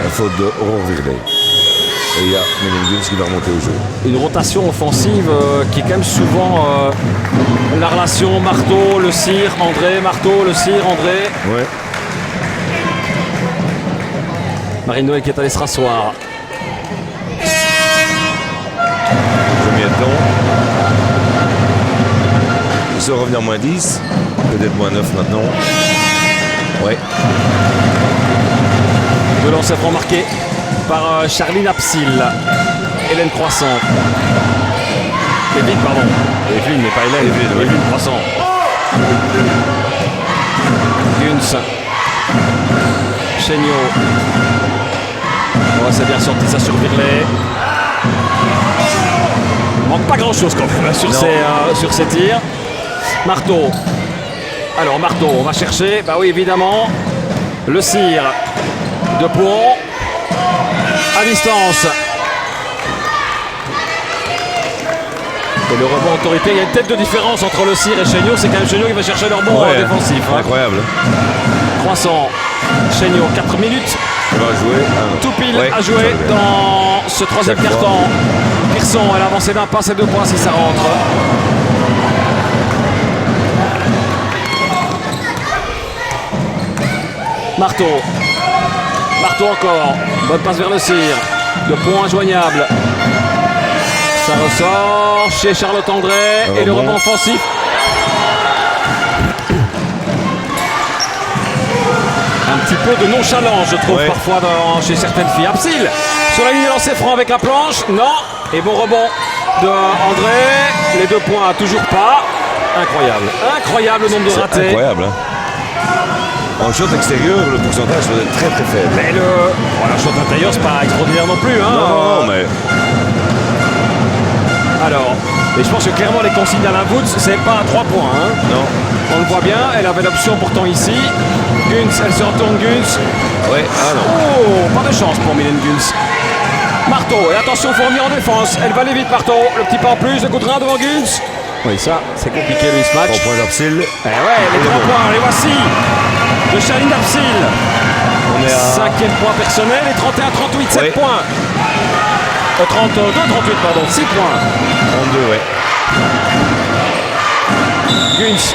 Speaker 2: La faute de Aurore Virlet. Et il y a Menendez qui va remonter au jeu.
Speaker 1: Une rotation offensive qui est quand même souvent la relation Marteau, Le Cire, André, Marteau, Le Cire, André.
Speaker 2: Ouais.
Speaker 1: Marie-Noël qui est allé se rasseoir.
Speaker 2: Premier temps. Il se revenir moins 10. Peut-être moins 9 maintenant. Ouais.
Speaker 1: 2 lancers francs marqués par Charline Absil. Hélène Croissant. Evelyne, pardon. Evelyne, mais pas Hélène. Evelyne Croissant. Guns. Chéniaud. Ouais, c'est bien sorti ça sur Virlet. Manque pas grand chose quand même sur ces tirs. Marteau. Alors Marteau, on va chercher. Bah oui, évidemment. Le Cire. 2 points. À distance. Et le rebond autorité, il y a une tête de différence entre Le Cire et Chéniaud. C'est quand même Chéniaud qui va chercher le rebond défensif. Hein.
Speaker 2: Incroyable.
Speaker 1: Croissant. Chéniaud, 4 minutes.
Speaker 2: Il va jouer.
Speaker 1: Tout pile à jouer dans ce 3e quart-temps. Pearson, elle a avancé d'un pas, c'est 2 points si ça rentre. Marteau. Marteau encore. Bonne passe vers Le Cire. 2 points joignables. Ça ressort chez Charlotte André. Et le rebond offensif. Un petit peu de nonchalance, je trouve, parfois chez certaines filles. Absil sur la ligne de lancer franc avec la planche. Non. Et bon rebond de André. Les 2 points, toujours pas. Incroyable. Incroyable le nombre de ratés.
Speaker 2: Incroyable. Hein. En shot extérieur, le pourcentage doit être très très faible.
Speaker 1: Mais la shot intérieur, c'est pas extraordinaire non plus. Hein.
Speaker 2: Non, mais.
Speaker 1: Alors, et je pense que clairement les consignes d'Alain Woods, c'est pas à 3 points. Hein.
Speaker 2: Non.
Speaker 1: On le voit bien, elle avait l'option pourtant ici. Guns, elle se retourne Guns.
Speaker 2: Ouais, ah non.
Speaker 1: Oh, pas de chance pour Mylène Guns. Marteau, et attention Fournier en défense. Elle va aller vite, Marteau. Le petit pas en plus, le coup de rein devant Guns. Oui, ça, c'est compliqué lui ce match.
Speaker 2: 3 points d'Absil.
Speaker 1: Eh ouais, les 3 points, les voici. De Charline Absil.
Speaker 2: On est à
Speaker 1: 5e point personnel et 31-38, 7 points. 32-38, pardon, 6 points.
Speaker 2: 32, ouais.
Speaker 1: Guns.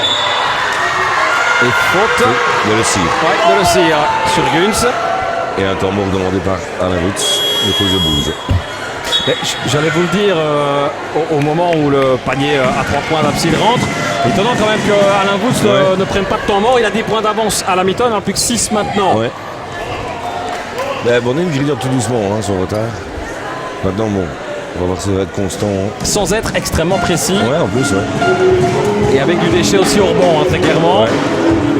Speaker 1: Et faute.
Speaker 2: De Le Cire.
Speaker 1: Ouais, de Le Cire sur Guns.
Speaker 2: Et un temps mort demandé par Alain Woods. Le coach de bouge.
Speaker 1: J'allais vous le dire au moment où le panier à 3 points d'Absil rentre. Étonnant quand même qu'Alain Woods ne prenne pas de temps mort. Il a 10 points d'avance à la mi-temps, il n'en a plus que 6 maintenant.
Speaker 2: Ouais. Bonnet grignote tout doucement son retard. Maintenant, bon, on va voir si ça va être constant.
Speaker 1: Sans être extrêmement précis.
Speaker 2: Ouais, en plus,
Speaker 1: Et avec du déchet aussi au rebond, très clairement.
Speaker 2: Ouais.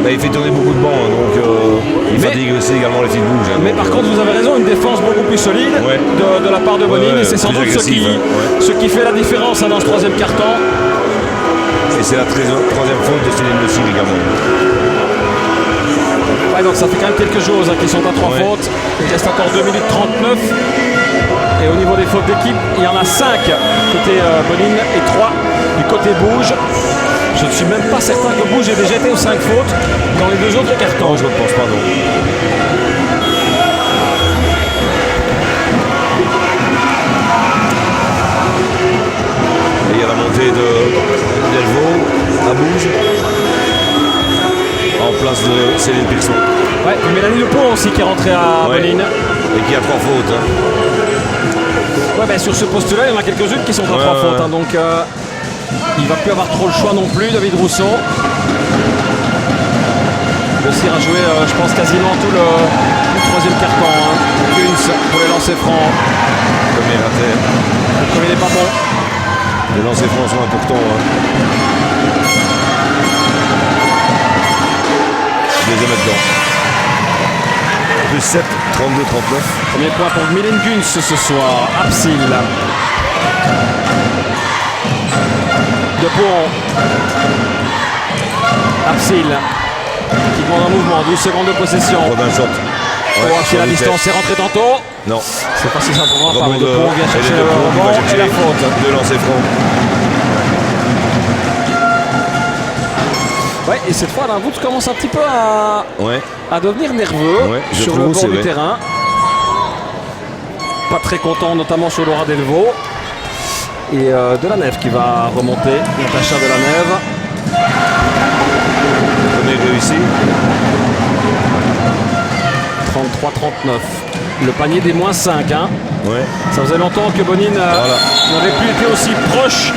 Speaker 2: Il fait tourner beaucoup de bancs, donc il fatigue aussi également les filles de bouge.
Speaker 1: Mais par contre, vous avez raison, une défense beaucoup plus solide de la part de Bonine. Et c'est sans doute ce qui fait la différence dans ce 3e quart-temps.
Speaker 2: Et c'est la 3e faute de Céline Le Cire également.
Speaker 1: Ouais, donc ça fait quand même quelque chose qui sont à 3 fautes. Il reste encore 2 minutes 39. Et au niveau des fautes d'équipe, il y en a 5 côté Bonine et 3 du côté Bouge. Je ne suis même pas certain que Bouge ait déjà été aux 5 fautes dans les 2 autres cartons.
Speaker 2: Non, je ne pense pas, non. Et il y a la montée de Delvaux à Bouge. En place de Céline Pearson.
Speaker 1: Ouais, Mélanie Lepont aussi qui est rentrée à Bonine.
Speaker 2: Et qui a 3 fautes.
Speaker 1: Ouais, ben sur ce poste-là, il y en a quelques-unes qui sont à 3 fautes. Donc Il va plus avoir trop le choix non plus, David Rousseau. Le Cire a joué, je pense, quasiment tout le troisième quart-temps. Guns pour les lancers francs.
Speaker 2: Premier raté.
Speaker 1: Le premier n'est pas bon.
Speaker 2: Les lancers francs sont importants. Deuxième dedans. Plus 7, 32, 39.
Speaker 1: Premier point pour Mylène Guns ce soir. Absil. De Pau. Absil. Qui demande un mouvement. 12 secondes de possession.
Speaker 2: Robin shot.
Speaker 1: Ouais, Absil à distance. C'est rentré tantôt.
Speaker 2: Non.
Speaker 1: C'est pas si simple pour moi.
Speaker 2: Rebond
Speaker 1: De Pau vient chercher le rebond et la faute.
Speaker 2: Deux lancers francs.
Speaker 1: Ouais, et cette fois, Wood commence un petit peu à devenir nerveux sur le bord du terrain. Pas très content, notamment sur Laura Delvaux. Et Delanève qui va remonter. Natacha Delanève.
Speaker 2: Premier réussi.
Speaker 1: 33-39. Le panier des moins 5. Hein.
Speaker 2: Ouais.
Speaker 1: Ça faisait longtemps que Bonine n'aurait plus été aussi proche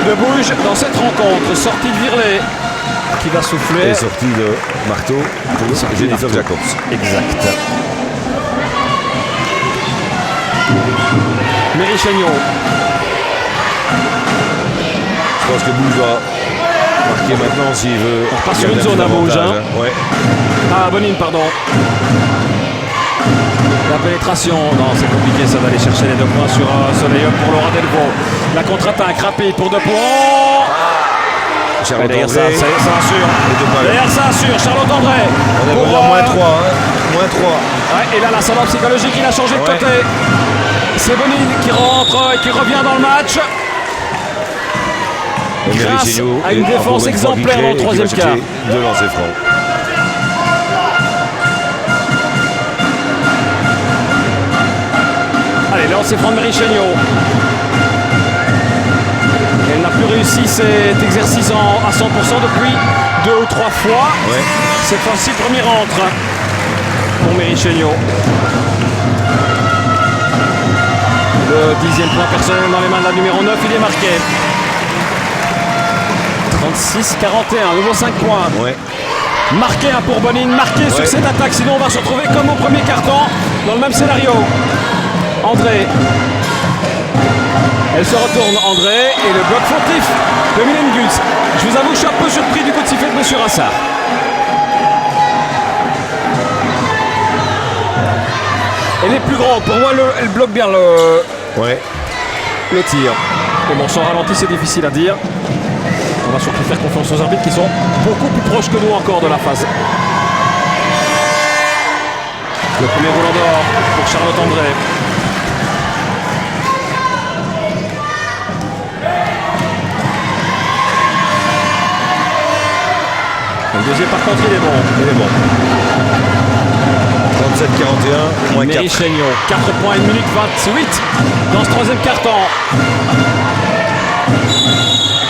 Speaker 1: de Bouge dans cette rencontre. Sortie de Virlet qui va souffler.
Speaker 2: Et sortie de Marteau pour Jennifer Jacobs.
Speaker 1: Exact. Méry Chéniaud.
Speaker 2: Je pense que Bouge va marquer maintenant s'il veut.
Speaker 1: On repasse sur une zone à Bouge. Hein.
Speaker 2: Ouais.
Speaker 1: Ah, Bonine, pardon. La pénétration, non c'est compliqué ça d'aller chercher les 2 points sur Soleil pour Laura Delvaux. La contre-attaque rapide pour 2 points.
Speaker 2: Charlotte
Speaker 1: derrière
Speaker 2: André.
Speaker 1: ça assure. Derrière ça assure, Charlotte André.
Speaker 2: On est
Speaker 1: pour,
Speaker 2: moins 3. Moins 3.
Speaker 1: Ouais, et là l'ascendant psychologique, il a changé de côté. C'est Bonine qui rentre et qui revient dans le match. Grâce à une défense exemplaire dans le troisième quart.
Speaker 2: Deux lancers francs.
Speaker 1: Allez, lancer franc de Méry Chéniaud. Elle n'a plus réussi cet exercice à 100% depuis 2 ou 3 fois.
Speaker 2: Ouais.
Speaker 1: Cette fois-ci, premier rentre pour Méry Chéniaud. Le 10e point personnel dans les mains de la numéro 9, il est marqué. 36-41, nouveau 5 points.
Speaker 2: Ouais.
Speaker 1: Marqué pour Bonine, marqué sur cette attaque, sinon on va se retrouver comme au premier carton dans le même scénario. André. Elle se retourne, André, et le bloc fautif de Mylène Guns. Je vous avoue que je suis un peu surpris du coup de sifflet de M. Rassard. Elle est plus grande, pour moi elle bloque bien le tir. Mais bon, sans ralenti c'est difficile à dire. On va surtout faire confiance aux arbitres qui sont beaucoup plus proches que nous encore de la phase. Le premier roulant dehors pour Charlotte André. Le deuxième par contre il est bon.
Speaker 2: Il est bon. 37-41, moins 4.
Speaker 1: Méry Chéniaud, 4 points, 1 minute 28 dans ce troisième quart-temps.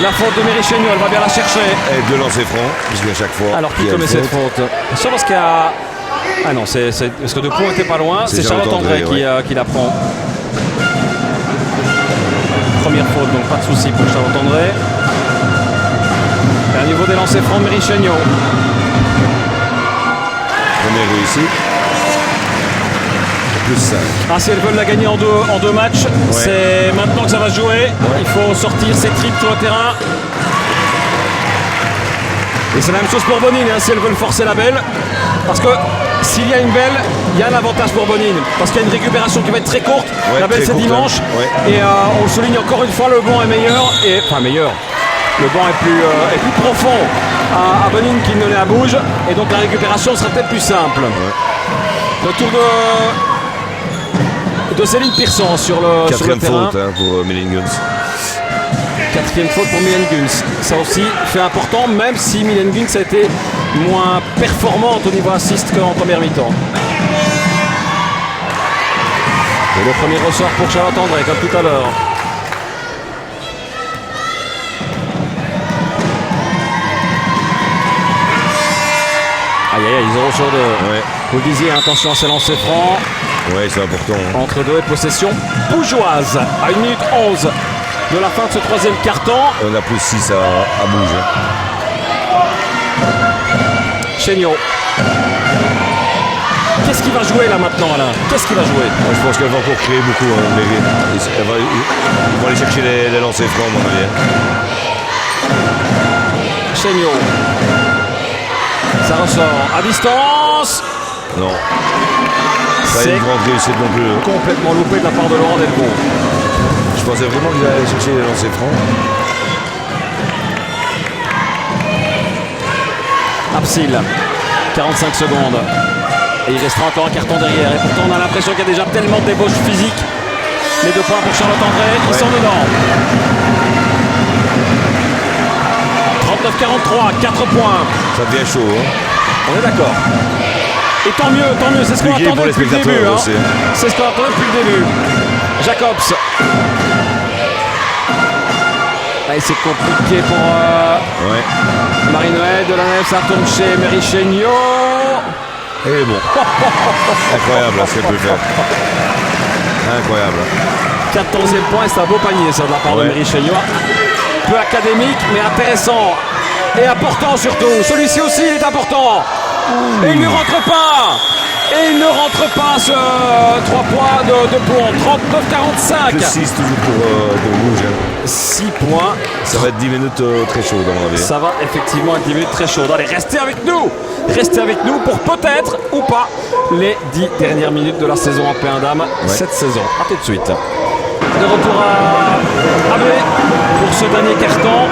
Speaker 1: La faute de Méry Chéniaud, elle va bien la chercher.
Speaker 2: Et deux lancers francs, puisqu'à chaque fois.
Speaker 1: Alors qui commet cette faute? C'est parce qu'il y a. Ah non, parce que De Pau était pas loin, c'est Charlotte André qui la prend. Première faute, donc pas de souci pour Charlotte André. Et à niveau des lancers francs, Méry Chéniaud.
Speaker 2: Premier réussi. Plus 5.
Speaker 1: Ah, si elles veulent la gagner en deux matchs, c'est maintenant que ça va se jouer. Il faut sortir ses tripes sur le terrain. Et c'est la même chose pour Bonine, hein, si elles veulent forcer la belle. Parce que s'il y a une belle, il y a un avantage pour Bonine. Parce qu'il y a une récupération qui va être très courte. La belle c'est dimanche. Et on le souligne encore une fois, le banc est meilleur. Enfin meilleur. Le banc est plus profond à Bonine qu'il ne l'est à Bouge. Et donc la récupération sera peut-être plus simple. Retour de Céline Pearson sur le terrain.
Speaker 2: Quatrième faute pour Mylène Guns.
Speaker 1: Quatrième faute pour Mylène Guns. Ça aussi fait important, même si Mylène Guns a été moins performante au niveau assist qu'en première mi-temps. Et le premier ressort pour Charlotte André, comme tout à l'heure. Aïe aïe aïe, 0 sur 2. Vous le disiez, attention à ces lancers francs.
Speaker 2: Ouais, c'est important.
Speaker 1: Entre deux et possession bougeoise à 1 minute 11 de la fin de ce troisième quart-temps.
Speaker 2: On a plus 6 à bouger.
Speaker 1: Chéniaud. Qu'est-ce qu'il va jouer là maintenant, Alain? Qu'est-ce qu'il va jouer?
Speaker 2: Je pense qu'elle va encore créer beaucoup. Ils vont aller chercher les lancers francs, à mon avis.
Speaker 1: Chéniaud. Ça ressort à distance.
Speaker 2: Non. Pas une grande réussite non plus.
Speaker 1: Complètement loupé de la part de Laurent Delbourg.
Speaker 2: Je pensais vraiment qu'ils allaient chercher les lancers francs.
Speaker 1: Absil, 45 secondes. Et il restera encore un carton derrière. Et pourtant on a l'impression qu'il y a déjà tellement de débauches physiques. Les 2 points pour Charlotte André. Ils sont dedans. 39-43, 4 points.
Speaker 2: Ça devient chaud. Hein.
Speaker 1: On est d'accord. Et tant mieux, c'est ce qu'on attendait depuis le début. Hein. C'est ce qu'on attendait depuis le début. Jacobs. Allez, c'est compliqué pour Marie-Noël Delanève, ça tourne chez Mery Chéniaud.
Speaker 2: Et bon. Incroyable ce qu'elle peut faire. Incroyable.
Speaker 1: 14e point, c'est un beau panier ça de la part de Mery Chéniaud. Peu académique mais intéressant. Et important surtout. Celui-ci aussi il est important. Et il ne rentre pas. Et il ne rentre pas ce 3 points de Bourg. 39-45.
Speaker 2: Plus 6 toujours pour Rouge.
Speaker 1: 6 points.
Speaker 2: Ça va être 10 minutes très chaudes dans mon avis.
Speaker 1: Ça va effectivement être 10 minutes très chaudes. Allez, restez avec nous. Restez avec nous pour peut-être ou pas les 10 dernières minutes de la saison en P1 Dame cette saison. A tout de suite. De retour à AB pour ce dernier carton.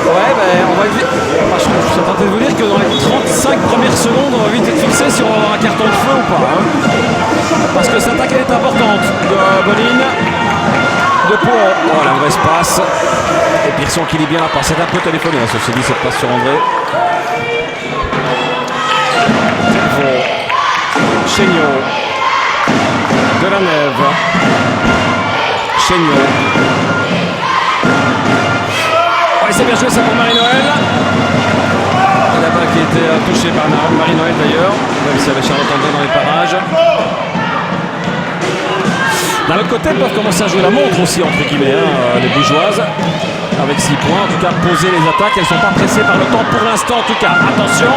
Speaker 1: Ouais, on va vite. Je suis tenté de vous dire que dans les 35 premières secondes, on va vite être fixé si on va avoir un carton de feu ou pas. Hein. Parce que cette attaque elle est importante de Bonin. De Pau. Oh, la mauvaise passe. Et Pearson qui lit bien la passe. C'est un peu téléphoné, hein, ceci dit, cette passe sur André. Chéniaud. Delanève. Chéniaud. C'est bien joué ça pour Marie-Noël. Et la balle qui a été touchée par Marie-Noël d'ailleurs, même si elle avait Charlotte André dans les parages. D'un autre côté, ils peuvent commencer à jouer la montre aussi, entre guillemets, hein, les Bougeoises. Avec 6 points, en tout cas poser les attaques. Elles ne sont pas pressées par le temps pour l'instant, en tout cas. Attention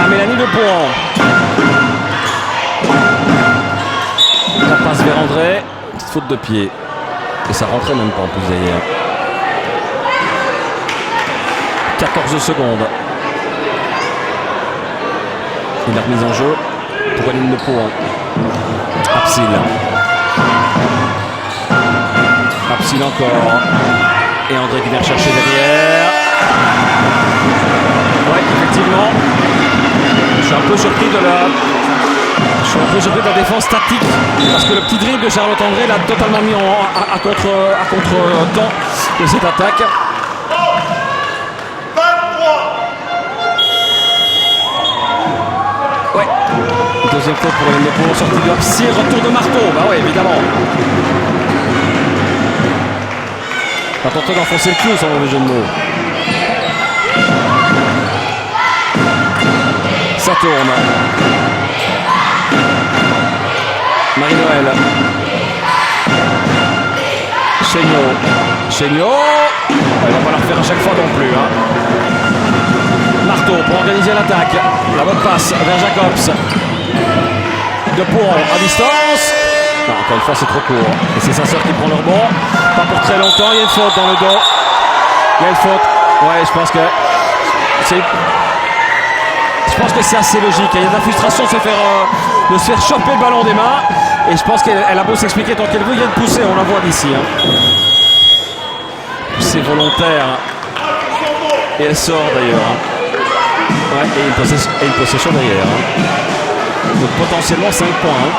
Speaker 1: à Mélanie de Bourg. La passe vers André. Petite faute de pied. Et ça rentrait même pas en plus derrière. 14 secondes. Et la remise en jeu pour Aline de Pau. Absil. Absil encore. Et André qui vient chercher derrière. Ouais, effectivement. Je suis un peu surpris de la défense tactique. Parce que le petit dribble de Charlotte André l'a totalement mis à contre-temps de cette attaque. Ouais, deuxième faute pour Hélène de Pau, sortie de Absil, retour de marteau, bah ouais évidemment. Pas tenté d'enfoncer le clou sans mauvais jeu de mots. Ça tourne. Marie-Noël. Chéniaud. Elle va pas la refaire à chaque fois non plus. Hein. Marteau pour organiser l'attaque. La bonne passe vers Jacobs. De Pau à distance. Non, encore une fois c'est trop court. Et c'est sa sœur qui prend le rebond. Pas pour très longtemps. Il y a une faute dans le dos. Il y a une faute. Ouais, je pense que c'est assez logique. Il y a de la frustration de se faire choper le ballon des mains. Et je pense qu'elle a beau s'expliquer tant qu'elle veut, il y a une poussée, on la voit d'ici. Hein. C'est volontaire. Et elle sort d'ailleurs. Hein. Ouais, et une possession derrière. Hein. Donc potentiellement 5 points. Hein.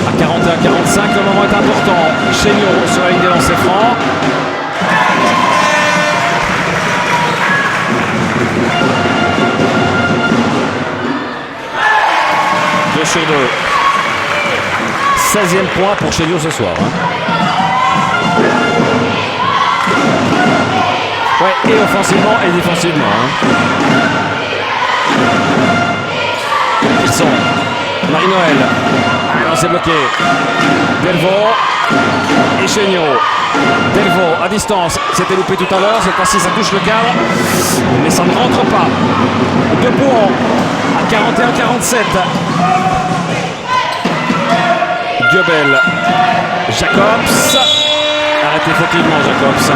Speaker 1: À 41-45, le moment est important. Chéniaud sur la ligne des lancers francs. Sur 2. 16e point pour Chéniaud ce soir. Hein. Ouais, et offensivement et défensivement. Hein. Pearson. Marie-Noël. c'est bloqué. Delvaux et Chéniaud. Delvaux à distance, c'était loupé tout à l'heure, cette fois-ci ça touche le cadre, mais ça ne rentre pas. De Pouhon à 41-47. Goebel, Jacobs, arrêtez fautivement Jacobs.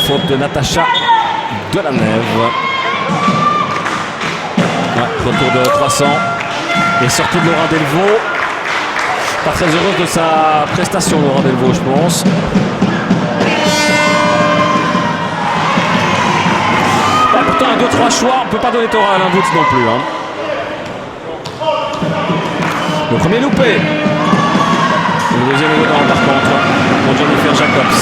Speaker 1: Faute de Natacha Delanève. Ouais, retour de 300 et sortie de Laurent Delvaux. Pas très heureuse de sa prestation Laurent Delvaux, je pense. Pourtant, à 2-3 choix, on ne peut pas donner tort à Alain Woods non plus. Le premier loupé. Le deuxième est dedans, par contre, pour Jennifer Jacobs.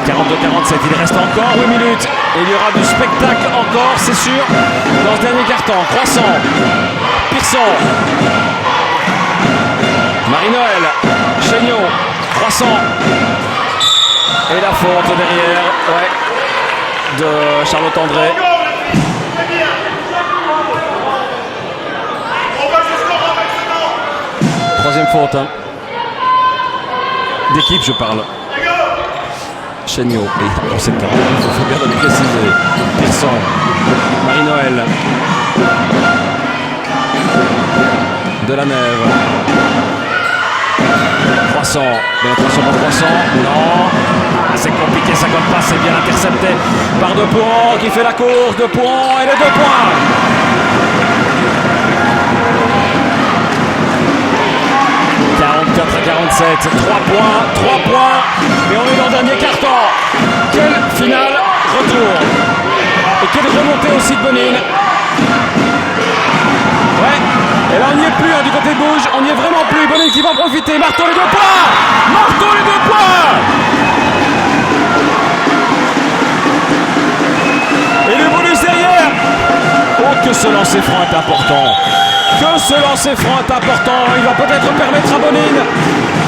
Speaker 1: 42-47, il reste encore 8 minutes. Et il y aura du spectacle encore, c'est sûr, dans ce dernier quart-temps. Croissant, Pearson, Marie-Noël, Chéniaud, Croissant. Et la faute derrière, ouais, de Charlotte André. Troisième faute. D'équipe, je parle. Chéniaud. Et on sait pas. Il faut bien le préciser. Pearson. Marie-Noël. Delanève. Croissant. Pénétration pour Croissant. Non. C'est compliqué, ça compte pas. C'est bien intercepté par De Pouhon qui fait la course. De Pouhon et les 2 points. À 47, 3 points, et on est dans le dernier quart-temps. Quelle finale, retour. Et quelle remontée aussi de Bonine. Ouais, et là on n'y est plus du côté de Bouge, on n'y est vraiment plus. Bonine qui va en profiter, Marteau les 2 points. Marteau les 2 points. Et le bonus derrière. Oh, que ce lancer franc est important. Que ce lancer franc est important. Il va peut-être permettre à Bonine,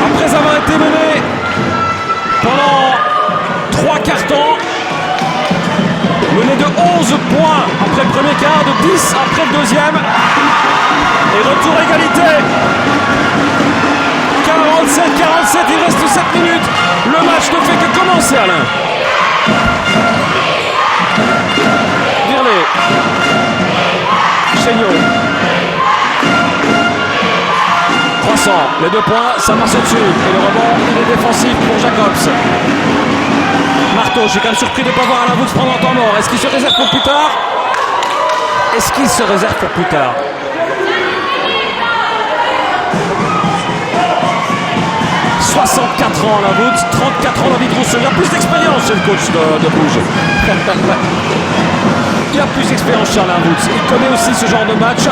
Speaker 1: après avoir été mené pendant 3 quarts-temps, mené de 11 points après le premier quart, de 10 après le deuxième. Et retour égalité. 47-47, il reste 7 minutes. Le match ne fait que commencer, Alain. Virlet. Chéniaud. Croissant, les 2 points, ça passe au-dessus. Et le rebond, il est défensif pour Jacobs. Marteau, je suis quand même surpris de ne pas voir Alain Woods prendre en temps mort. Est-ce qu'il se réserve pour plus tard? Est-ce qu'il se réserve pour plus tard? « 64 ans Alain Woods, 34 ans David Rousseau. Il a plus d'expérience chez le coach de Bouge. Il a plus d'expérience chez Alain Woods. Il connaît aussi ce genre de match.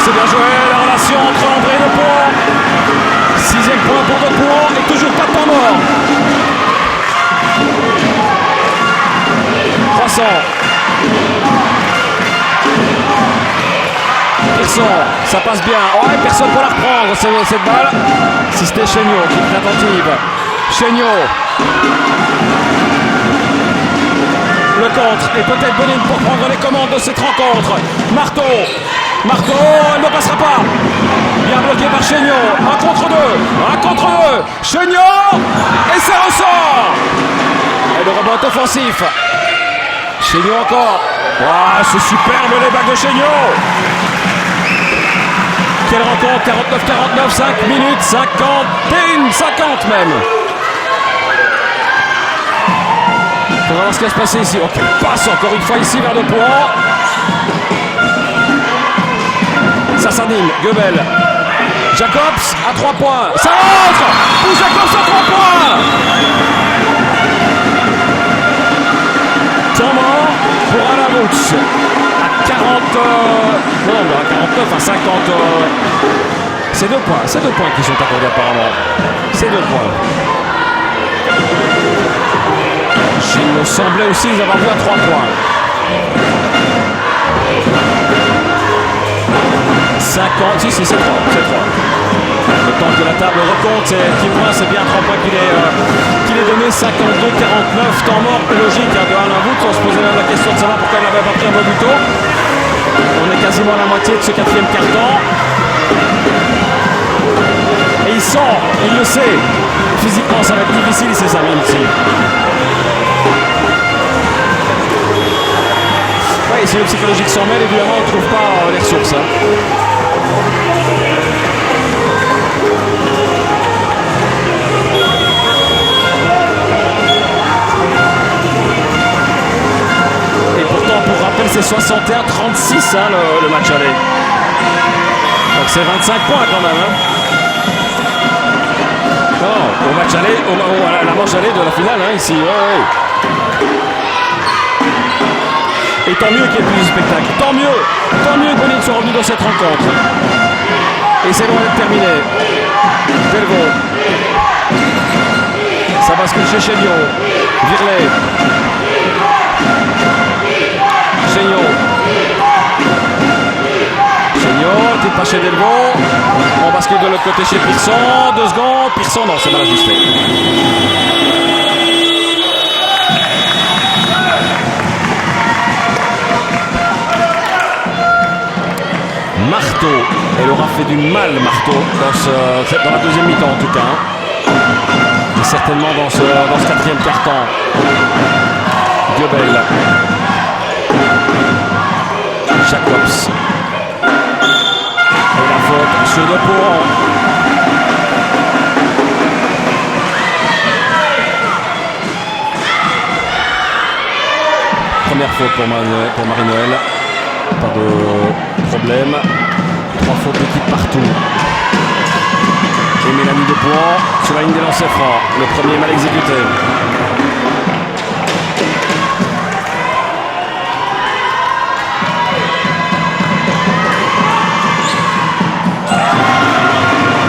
Speaker 1: C'est bien joué, la relation entre André et De Pouhon. 6e point pour De Pouhon et toujours pas de temps mort. Croissant. Pearson, ça passe bien. Ouais, personne pour la reprendre cette balle. Si c'était Chéniaud qui est attentive. Chéniaud. Le contre et peut-être Bonine pour prendre les commandes de cette rencontre. Marteau, elle ne passera pas. Bien bloqué par Chéniaud. 1 contre 2. Chéniaud et ça ressort. Et le rebond offensif. Chéniaud encore. Oh, c'est superbe les bacs de Chéniaud. Quelle rencontre, 49-49, 5 minutes, 50 même. On va voir ce qui va se passer ici. Ok, passe encore une fois ici vers De Pouhon. Ça s'anime, Goebel. Jacobs à 3 points. Ça rentre pour Jacobs à 3 points. Temps mort pour Alain Woods. À 40... non, à 49, à 50... C'est 2 points. C'est 2 points qui sont accordés apparemment. C'est 2 points. Il me semblait aussi les avoir vus à 3 points. 50, si, c'est 3. Le temps que la table Le recompte, c'est petit point, c'est bien 3 points qu'il est donné. 52-49, temps mort logique de Alain Wout. On se posait même la question de savoir pourquoi il n'avait pas pris un bon buto. On est quasiment à la moitié de ce quatrième quart-temps. Et il sent, il le sait. Physiquement, ça va être difficile, c'est ça même ici. Oui, si le psychologique s'en mêle, évidemment, on ne trouve pas les ressources. Et pourtant, pour rappel, c'est 61-36 le match aller. Donc c'est 25 points quand même. Non, au match aller, à la manche aller de la finale, ici. Ouais. Et tant mieux qu'il y ait plus de spectacle. Tant mieux que Bonine soit revenu dans cette rencontre. Et c'est loin d'être terminé. Delvaux. Ça bascule chez Chéniaud. Virlet. Chéniaud. T'es pas chez Delvaux. On bascule de l'autre côté chez Pearson. 2 secondes. Pearson, non, c'est mal ajusté. Marteau, elle aura fait du mal, Marteau, dans la deuxième mi-temps en tout cas. Et certainement dans ce quatrième quart-temps. Guebel. Jacobs. Et la faute sur Depauran. Première faute pour Marie-Noël. Pas de problème. 3 fautes d'équipe partout. Et Mélanie Depauran sur la ligne des lancers francs. Le premier mal exécuté.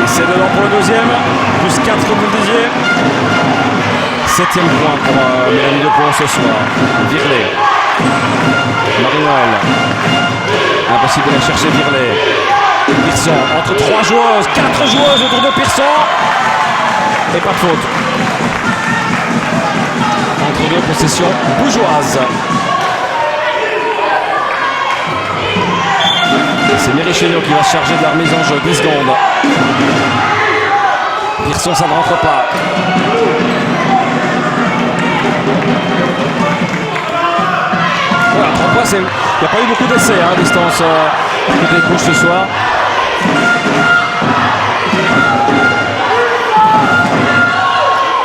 Speaker 1: Et c'est dedans pour le deuxième. Plus 4 comme vous le disiez. 7e point pour Mélanie Depauran ce soir. Virlet. Marie-Noël. Impossible de la chercher, Virlet. Pearson entre 3 joueuses, 4 joueuses autour de Pearson. Et pas de faute. Entre 2 possessions bougeoises. C'est Mireille Chéniaud qui va se charger de la remise en jeu. 10 secondes. Pearson, ça ne rentre pas. Voilà, 3 points, il n'y a pas eu beaucoup d'essais à distance côté gauche ce soir.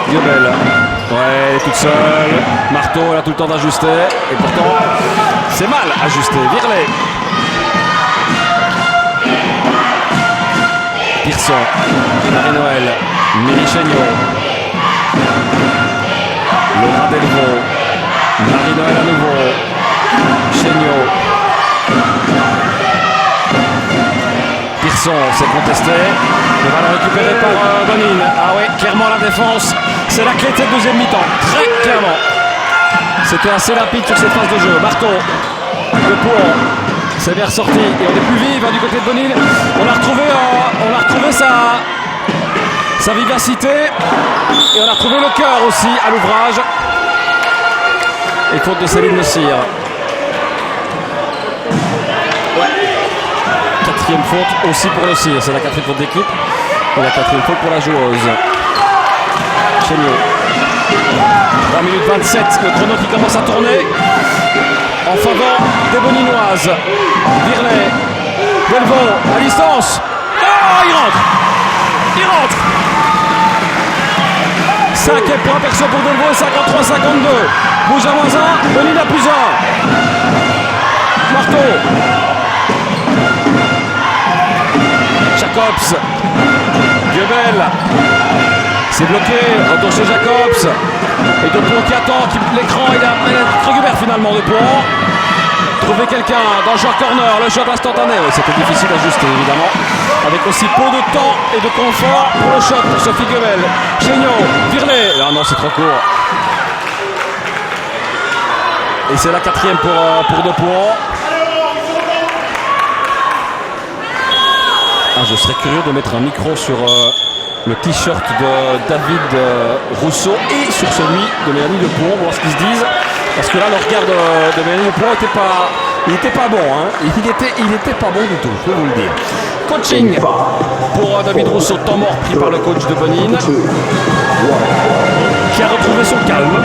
Speaker 1: Guebel. Ouais, elle est toute seule. Marteau, elle a tout le temps d'ajuster. Et pourtant, c'est mal ajusté. Virlet. Pearson. Marie-Noël. Mireille Chéniaud. Laura Delvaux. Marie-Noël à nouveau. Chéniaud. Pearson s'est contesté. Il va le récupérer par Bonine. Ah oui, clairement la défense. C'est la clé de cette deuxième mi-temps. Très clairement. C'était assez rapide sur cette phase de jeu. Marteau. Depauran. C'est bien ressorti. Et on est plus vive du côté de Bonine. On a retrouvé sa vivacité. Et on a retrouvé le cœur aussi à l'ouvrage. Et faute de Céline Le Cire. Ouais. 4e faute aussi pour Le Cire. C'est la 4e faute d'équipe. Et la 4e faute pour la joueuse. Chéniaud. 3 minutes 27. Le chrono qui commence à tourner. En faveur des Boninoises. Virlet. Delvaux à distance. Ah, il rentre. Il rentre. 5e point perso pour Delvaux, 53-52. Bouge à -1, Bonine à +1. Marteau. Jacobs. Guebel. C'est bloqué. Retour chez Jacobs. Et Depauran qui attend. L'écran, il récupère finalement Depauran. Trouver quelqu'un dans le short corner. Le shot instantané. Ouais, c'était difficile à ajuster évidemment. Avec aussi peu de temps et de confort pour le shot. Sophie Guebel. Chéniaud. Virlet. Ah non, c'est trop court. Et c'est la 4e pour Depauran. Ah, je serais curieux de mettre un micro sur le t-shirt de David Rousseau et sur celui de Mélanie Lepont, voir ce qu'ils se disent. Parce que là, le regard de Mélanie Lepont n'était pas bon. Hein. Il était pas bon du tout, je peux vous le dire. Coaching pour David Rousseau, temps mort pris par le coach de Bonine, qui a retrouvé son calme.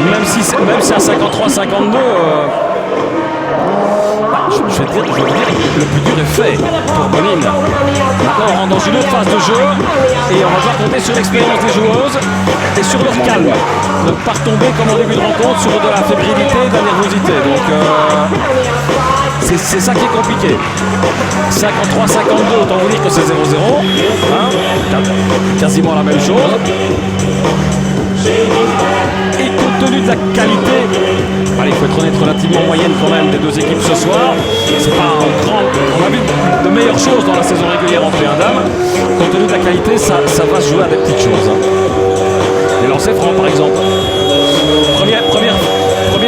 Speaker 1: Même si à 53-52, je vais dire, le plus dur est fait pour Bonine. Maintenant, on rentre dans une autre phase de jeu et on va devoir compter sur l'expérience des joueuses et sur leur calme. Ne pas retomber comme en début de rencontre sur de la fébrilité et de la nervosité. Donc, c'est ça qui est compliqué. 53-52, autant vous dire que c'est 0-0. Hein, quasiment la même chose. Et compte tenu de la qualité, allez, il faut être honnête, relativement moyenne quand même des deux équipes ce soir. C'est pas un grand. On a vu de meilleures choses dans la saison régulière entre les dames. Compte tenu de la qualité, ça va se jouer à des petites choses. Hein. Les lancers francs par exemple. Premier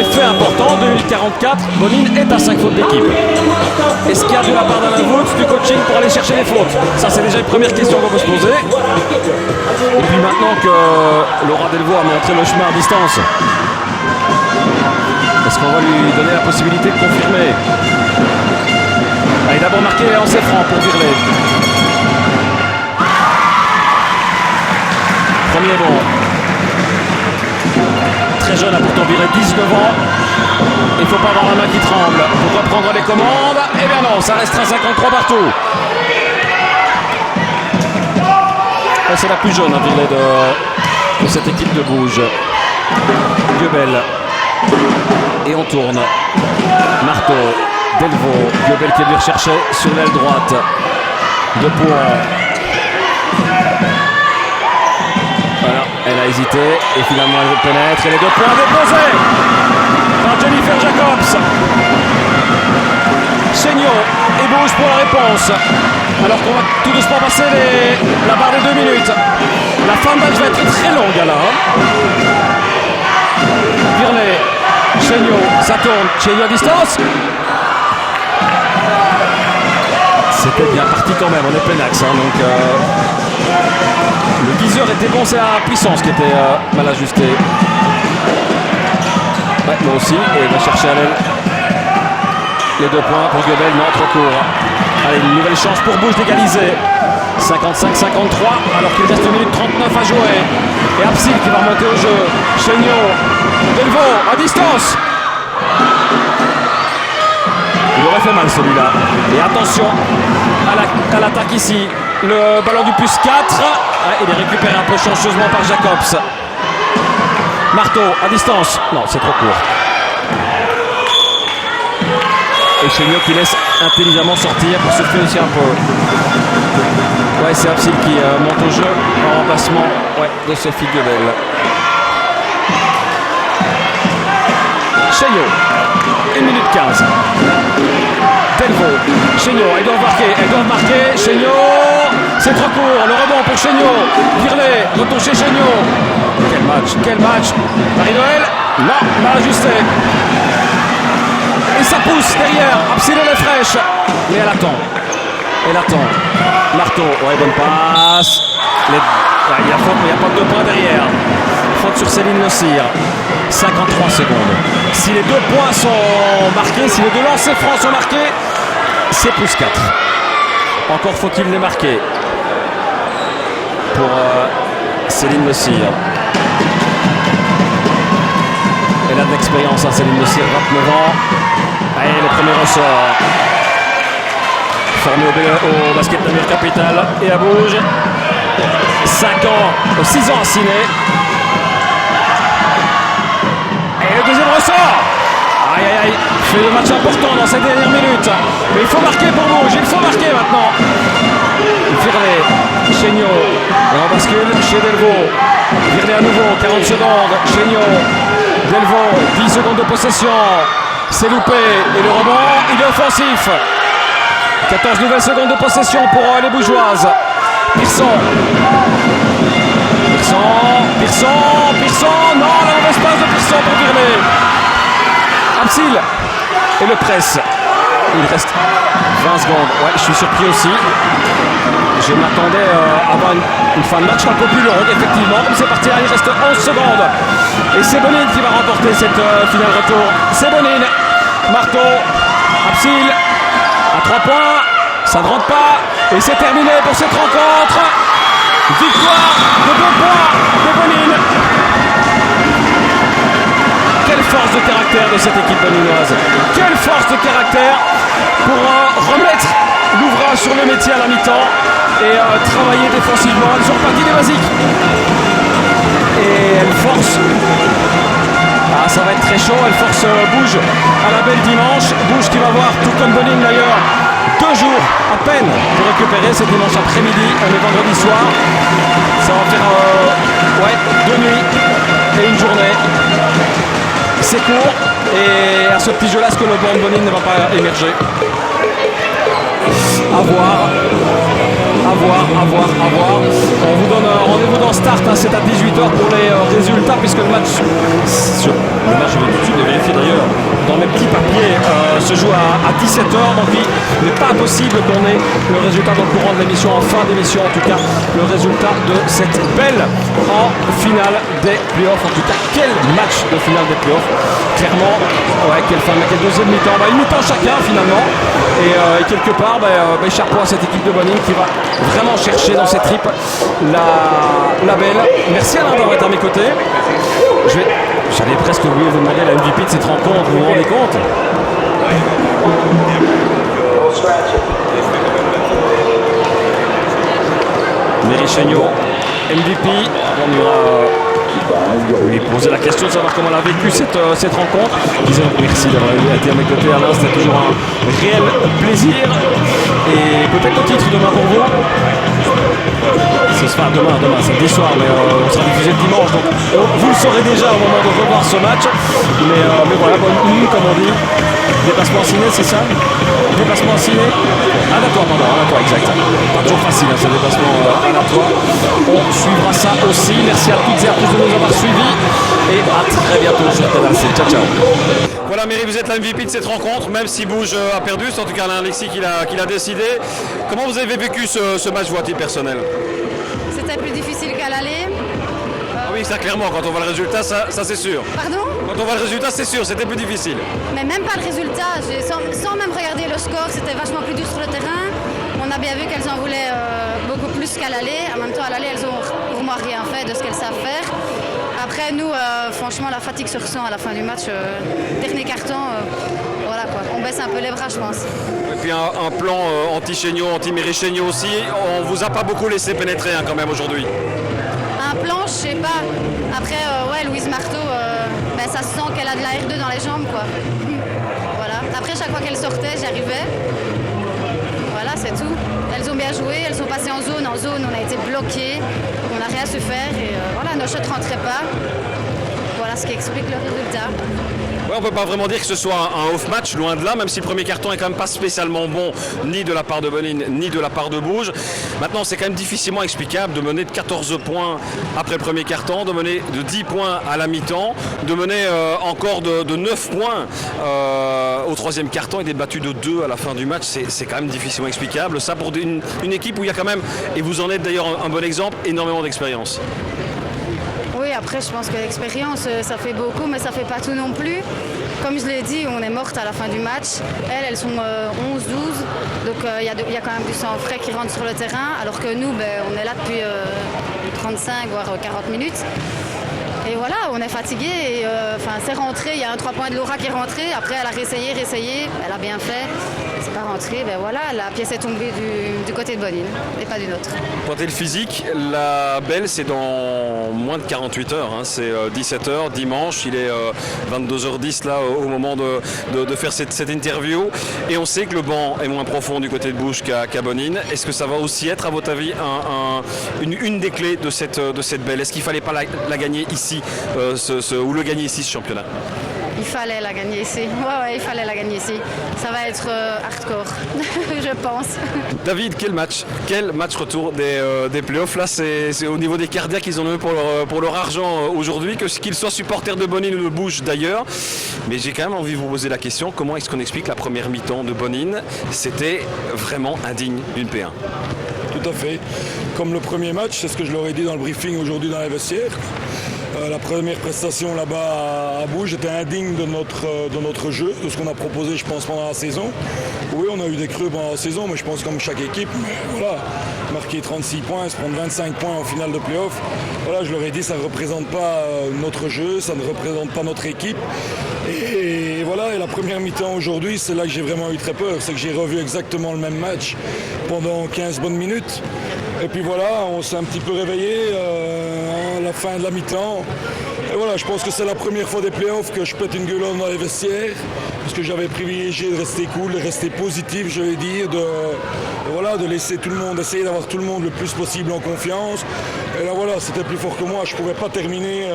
Speaker 1: fait important, 2044, Bonine est à 5 fautes d'équipe. Est-ce qu'il y a de la part d'Alain Woods du coaching pour aller chercher les fautes? Ça, c'est déjà une première question qu'on peut se poser. Et puis maintenant que Laura Delvaux a montré le chemin à distance, est-ce qu'on va lui donner la possibilité de confirmer? Allez, d'abord marqué les lancers francs pour Virlet. Premier bon. Très jeune, a pourtant viré 19 ans. Il ne faut pas avoir la main qui tremble pour reprendre les commandes. Eh bien non, ça restera 53 partout. Et c'est la plus jeune, hein, Virlet, de cette équipe de Bouge. Guebel. Et on tourne. Marteau, Delvaux, Guebel qui est venu rechercher sur l'aile droite. De Pouan. Voilà, elle a hésité et finalement elle pénètre et les 2 points déposés par Jennifer Jacobs. Chéniaud et Bouge pour la réponse. Alors qu'on va tout doucement passer la barre des 2 minutes. La fin de match va être très longue là. Virlet, Chéniaud, ça tourne. Chéniaud à distance. C'était bien parti quand même, on est plein axe. Hein, donc le viseur était bon, c'est la puissance qui était mal ajustée. Ouais, moi aussi, et il va chercher à l'aile. Les 2 points pour Guebel, non, trop court. Allez, une nouvelle chance pour Bouge d'égaliser. 55-53, alors qu'il reste 1 minute 39 à jouer. Et Absil qui va remonter au jeu. Chéniaud, Delvaux, à distance. Il aurait fait mal celui-là. Et attention à l'attaque ici. Le ballon du plus 4. Il est récupéré un peu chanceusement par Jacobs. Marteau à distance. Non, c'est trop court. Et Chéniaud qui laisse intelligemment sortir pour souffler aussi un peu. Ouais, c'est Absil qui monte au jeu en remplacement de Sophie Guebel. Chéniaud, 1 minute 15. Delvaux, Chéniaud, elles doivent marquer, Chéniaud, c'est trop court, le rebond pour Chéniaud, Virlet, retour chez Chéniaud. Quel match, Marie-Noël, non, mal ajusté. Et ça pousse derrière, Absil elle est fraîche, mais elle attend. Marteau, bonne passe. Il y a faute, mais il n'y a pas de 2 points derrière. Faute sur Céline Le Cire. 53 secondes. Si les 2 points sont marqués, si les 2 lancers francs sont marqués, c'est plus 4. Encore faut-il les marquer pour Céline Le Cire. Elle a de l'expérience, hein, Céline Le Cire, 29 ans. Allez, le premier ressort. Formé au basket d'Amir Capital et à Bouge. 6 ans à Ciné. Et le deuxième ressort. Aïe, fait le match important dans ces dernières minutes. Mais il faut marquer pour Bouge, il faut marquer maintenant. Virlet, Chéniaud. Et on bascule chez Delvaux. Virlet à nouveau, 40 secondes. Chéniaud, Delvaux, 10 secondes de possession. C'est loupé. Et le rebond, il est offensif. 14 nouvelles secondes de possession pour les Bougeoises. Pearson. Non, la mauvaise passe de Pearson pour Virlet. Absil et le presse. Il reste 20 secondes. Ouais, je suis surpris aussi. Je m'attendais à avoir une fin de match un peu plus longue, effectivement. Comme c'est parti, il reste 11 secondes. Et c'est Bonin qui va remporter cette finale retour. C'est Bonin. Marteau. Absil. À 3 points. Ça ne rentre pas. Et c'est terminé pour cette rencontre. Victoire de 2 points de Bonin. Quelle force de caractère de cette équipe boninoise. Quelle force de caractère pour remettre l'ouvrage sur le métier à la mi-temps et travailler défensivement. Elles sont reparties des basiques. Et elle force. Ah, ça va être très chaud. Elle force Bouge à la belle dimanche. Bouge qui va voir, tout comme Bonin d'ailleurs, 2 jours à peine pour récupérer. C'est dimanche après-midi, on est vendredi soir. Ça va faire 2 nuits et une journée. C'est court et à ce petit jeu là, est-ce que le banc de Bonin ne va pas émerger? À voir. On vous donne rendez-vous dans Start, hein, c'est à 18h pour les résultats puisque le match, je vais tout de suite vérifier d'ailleurs dans mes petits papiers, se joue à 17h, donc il n'est pas possible qu'on ait le résultat dans le courant de l'émission, en fin d'émission en tout cas, le résultat de cette belle en finale des playoffs. En tout cas, quel match de finale des playoffs, clairement, quel deuxième mi-temps, une mi-temps chacun finalement, et quelque part, chapeau à cette équipe de Bonin qui va vraiment chercher dans ses tripes la belle. Merci Alain d'avoir été à mes côtés. J'allais presque oublier de vous demander la MVP de cette rencontre, vous vous rendez compte? Méricheño, MVP, on ira lui poser la question de savoir comment elle a vécu cette rencontre. Merci d'avoir été à mes côtés Alain, c'était toujours un réel plaisir. Et peut-être le titre demain pour vous. Ce sera demain, samedi soir, mais on sera diffusé le dimanche, donc vous le saurez déjà au moment de revoir ce match. Mais voilà, bonne nuit comme on dit. Déplacement en ciné, c'est ça? Déplacement en ciné? Aléatoire, exact. Pas toujours facile, hein, ce déplacement aléatoire. On suivra ça aussi. Merci à toutes et à tous de nous avoir suivis. Et à très bientôt sur Canal C. Ciao. Voilà, Méry, vous êtes la MVP de cette rencontre, même si Bouge a perdu. C'est en tout cas Alain Alexis qui l'a décidé. Comment vous avez vécu ce match, voiture personnel?
Speaker 3: C'était plus difficile qu'à l'aller.
Speaker 1: Oui, ça clairement, quand on voit le résultat, ça c'est sûr.
Speaker 3: Pardon?
Speaker 1: Quand on voit le résultat, c'est sûr, c'était plus difficile.
Speaker 3: Mais même pas le résultat, sans même regarder le score, c'était vachement plus dur sur le terrain. On a bien vu qu'elles en voulaient beaucoup plus qu'à l'aller. En même temps, à l'aller, elles ont vraiment rien fait de ce qu'elles savent faire. Après, nous, franchement, la fatigue se ressent à la fin du match. Dernier carton, voilà quoi. On baisse un peu les bras, je pense.
Speaker 1: Et puis un plan anti-Chéniaud, anti-Méricheño aussi. On vous a pas beaucoup laissé pénétrer quand même aujourd'hui.
Speaker 3: Un plan, je sais pas. Après, Louise Marteau, ça se sent qu'elle a de la R2 dans les jambes, quoi. Voilà. Après, chaque fois qu'elle sortait, j'arrivais. Voilà, c'est tout. Elles ont bien joué, elles sont passées en zone. En zone, on a été bloqués. On n'a rien su faire. Et voilà, nos shots ne rentraient pas. Voilà ce qui explique le résultat.
Speaker 1: Ouais, on ne peut pas vraiment dire que ce soit un off-match, loin de là, même si le premier carton est quand même pas spécialement bon, ni de la part de Bonin, ni de la part de Bouge. Maintenant, c'est quand même difficilement explicable de mener de 14 points après le premier carton, de mener de 10 points à la mi-temps, de mener encore de 9 points au troisième carton et d'être battu de 2 à la fin du match. C'est quand même difficilement explicable. Ça pour une équipe où il y a quand même, et vous en êtes d'ailleurs un bon exemple, énormément d'expérience.
Speaker 3: Oui, après, je pense que l'expérience, ça fait beaucoup, mais ça fait pas tout non plus. Comme je l'ai dit, on est morte à la fin du match. Elles sont 11-12, donc il y a quand même du sang frais qui rentre sur le terrain, alors que nous, on est là depuis 35 voire 40 minutes. Et voilà, on est fatigué. C'est rentré, il y a un 3 points de Laura qui est rentré. Après, elle a réessayé, elle a bien fait. C'est pas rentré, voilà, la pièce est tombée du côté de Bonin et pas du nôtre.
Speaker 1: Pointer le physique, la belle, c'est dans moins de 48 heures. Hein. C'est 17h dimanche, il est 22h10 là au moment de faire cette interview. Et on sait que le banc est moins profond du côté de Bouge qu'à Bonin. Est-ce que ça va aussi être, à votre avis, une des clés de cette belle? Est-ce qu'il ne fallait pas la gagner ici, ou le gagner ici, ce championnat?
Speaker 3: il fallait la gagner ici. Ouais, il fallait la gagner ici. Ça va être hardcore, je pense.
Speaker 1: David, quel match retour des playoffs. Là, c'est au niveau des cardiaques qu'ils en ont eu pour leur argent aujourd'hui, qu'ils soient supporters de Bonin ou de Bouge d'ailleurs. Mais j'ai quand même envie de vous poser la question, comment est-ce qu'on explique la première mi-temps de Bonin? C'était vraiment indigne d'une P1.
Speaker 4: Tout à fait. Comme le premier match, c'est ce que je leur ai dit dans le briefing aujourd'hui dans les vestiaires. La première prestation là-bas à Bouge était indigne de notre jeu, de ce qu'on a proposé, je pense, pendant la saison. Oui, on a eu des creux pendant la saison, mais je pense comme chaque équipe. Mais voilà, marquer 36 points, se prendre 25 points en finale de play-off, voilà, je leur ai dit, ça ne représente pas notre jeu, ça ne représente pas notre équipe. Et voilà, et la première mi-temps aujourd'hui, c'est là que j'ai vraiment eu très peur. C'est que j'ai revu exactement le même match pendant 15 bonnes minutes. Et puis voilà, on s'est un petit peu réveillé à la fin de la mi-temps. Et voilà, je pense que c'est la première fois des playoffs que je pète une gueulonne dans les vestiaires. Parce que j'avais privilégié de rester cool, de rester positif, je vais dire, de laisser tout le monde, essayer d'avoir tout le monde le plus possible en confiance. Et là voilà, c'était plus fort que moi. Je ne pouvais pas terminer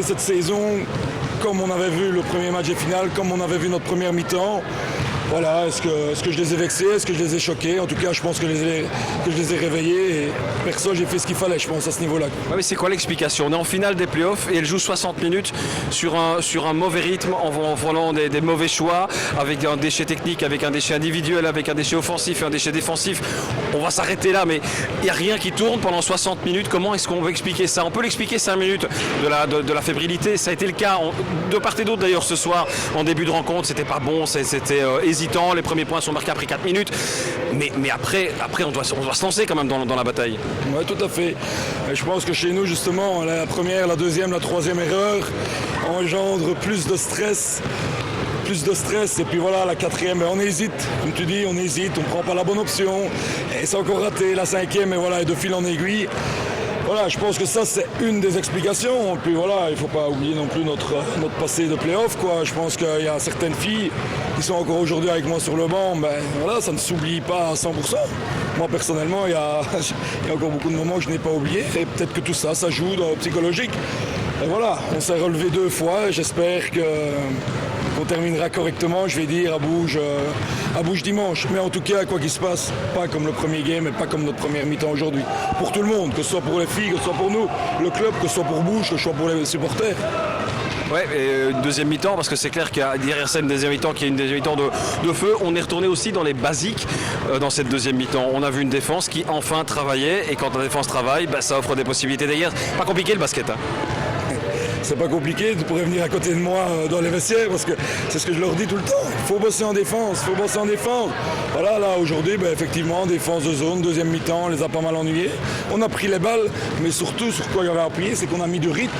Speaker 4: cette saison comme on avait vu le premier match et final, comme on avait vu notre première mi-temps. Voilà, est-ce que je les ai vexés, est-ce que je les ai choqués? En tout cas, je pense que je les ai réveillés et perso, j'ai fait ce qu'il fallait, je pense, à ce niveau-là.
Speaker 1: Ouais, mais c'est quoi l'explication? On est en finale des playoffs et elle joue 60 minutes sur un mauvais rythme, en volant des mauvais choix, avec un déchet technique, avec un déchet individuel, avec un déchet offensif et un déchet défensif. On va s'arrêter là, mais il n'y a rien qui tourne pendant 60 minutes. Comment est-ce qu'on va expliquer ça? On peut l'expliquer 5 minutes de la fébrilité. Ça a été le cas de part et d'autre d'ailleurs ce soir. En début de rencontre, c'était pas bon, c'était hésitant, les premiers points sont marqués après 4 minutes, mais après on doit se lancer quand même dans la bataille.
Speaker 4: Oui, tout à fait. Et je pense que chez nous, justement, la première, la deuxième, la troisième erreur engendre plus de stress, et puis voilà, la quatrième, on hésite, comme tu dis, on prend pas la bonne option, et c'est encore raté, la cinquième, et voilà, et de fil en aiguille. Voilà, je pense que ça, c'est une des explications. Et puis voilà, il ne faut pas oublier non plus notre passé de play-off, quoi. Je pense qu'il y a certaines filles qui sont encore aujourd'hui avec moi sur le banc. Ben voilà, ça ne s'oublie pas à 100%. Moi, personnellement, il y a encore beaucoup de moments que je n'ai pas oubliés. Et peut-être que tout ça, ça joue dans le psychologique. Et voilà, on s'est relevé 2 fois. J'espère qu'on terminera correctement, je vais dire, à Bouge dimanche. Mais en tout cas, quoi qu'il se passe, pas comme le premier game et pas comme notre première mi-temps aujourd'hui. Pour tout le monde, que ce soit pour les filles, que ce soit pour nous, le club, que ce soit pour Bouge, que ce soit pour les supporters.
Speaker 1: Ouais, et une deuxième mi-temps, parce que c'est clair qu'il y a derrière ça une deuxième mi-temps qui est une deuxième mi-temps de feu. On est retourné aussi dans les basiques dans cette deuxième mi-temps. On a vu une défense qui enfin travaillait, et quand la défense travaille, ça offre des possibilités derrière. Pas compliqué le basket, hein.
Speaker 4: C'est pas compliqué, tu pourrais venir à côté de moi dans les vestiaires parce que c'est ce que je leur dis tout le temps. Il faut bosser en défense, Voilà, là aujourd'hui, effectivement, défense de zone, deuxième mi-temps, on les a pas mal ennuyés. On a pris les balles, mais surtout, sur quoi il y avait appuyé, c'est qu'on a mis du rythme.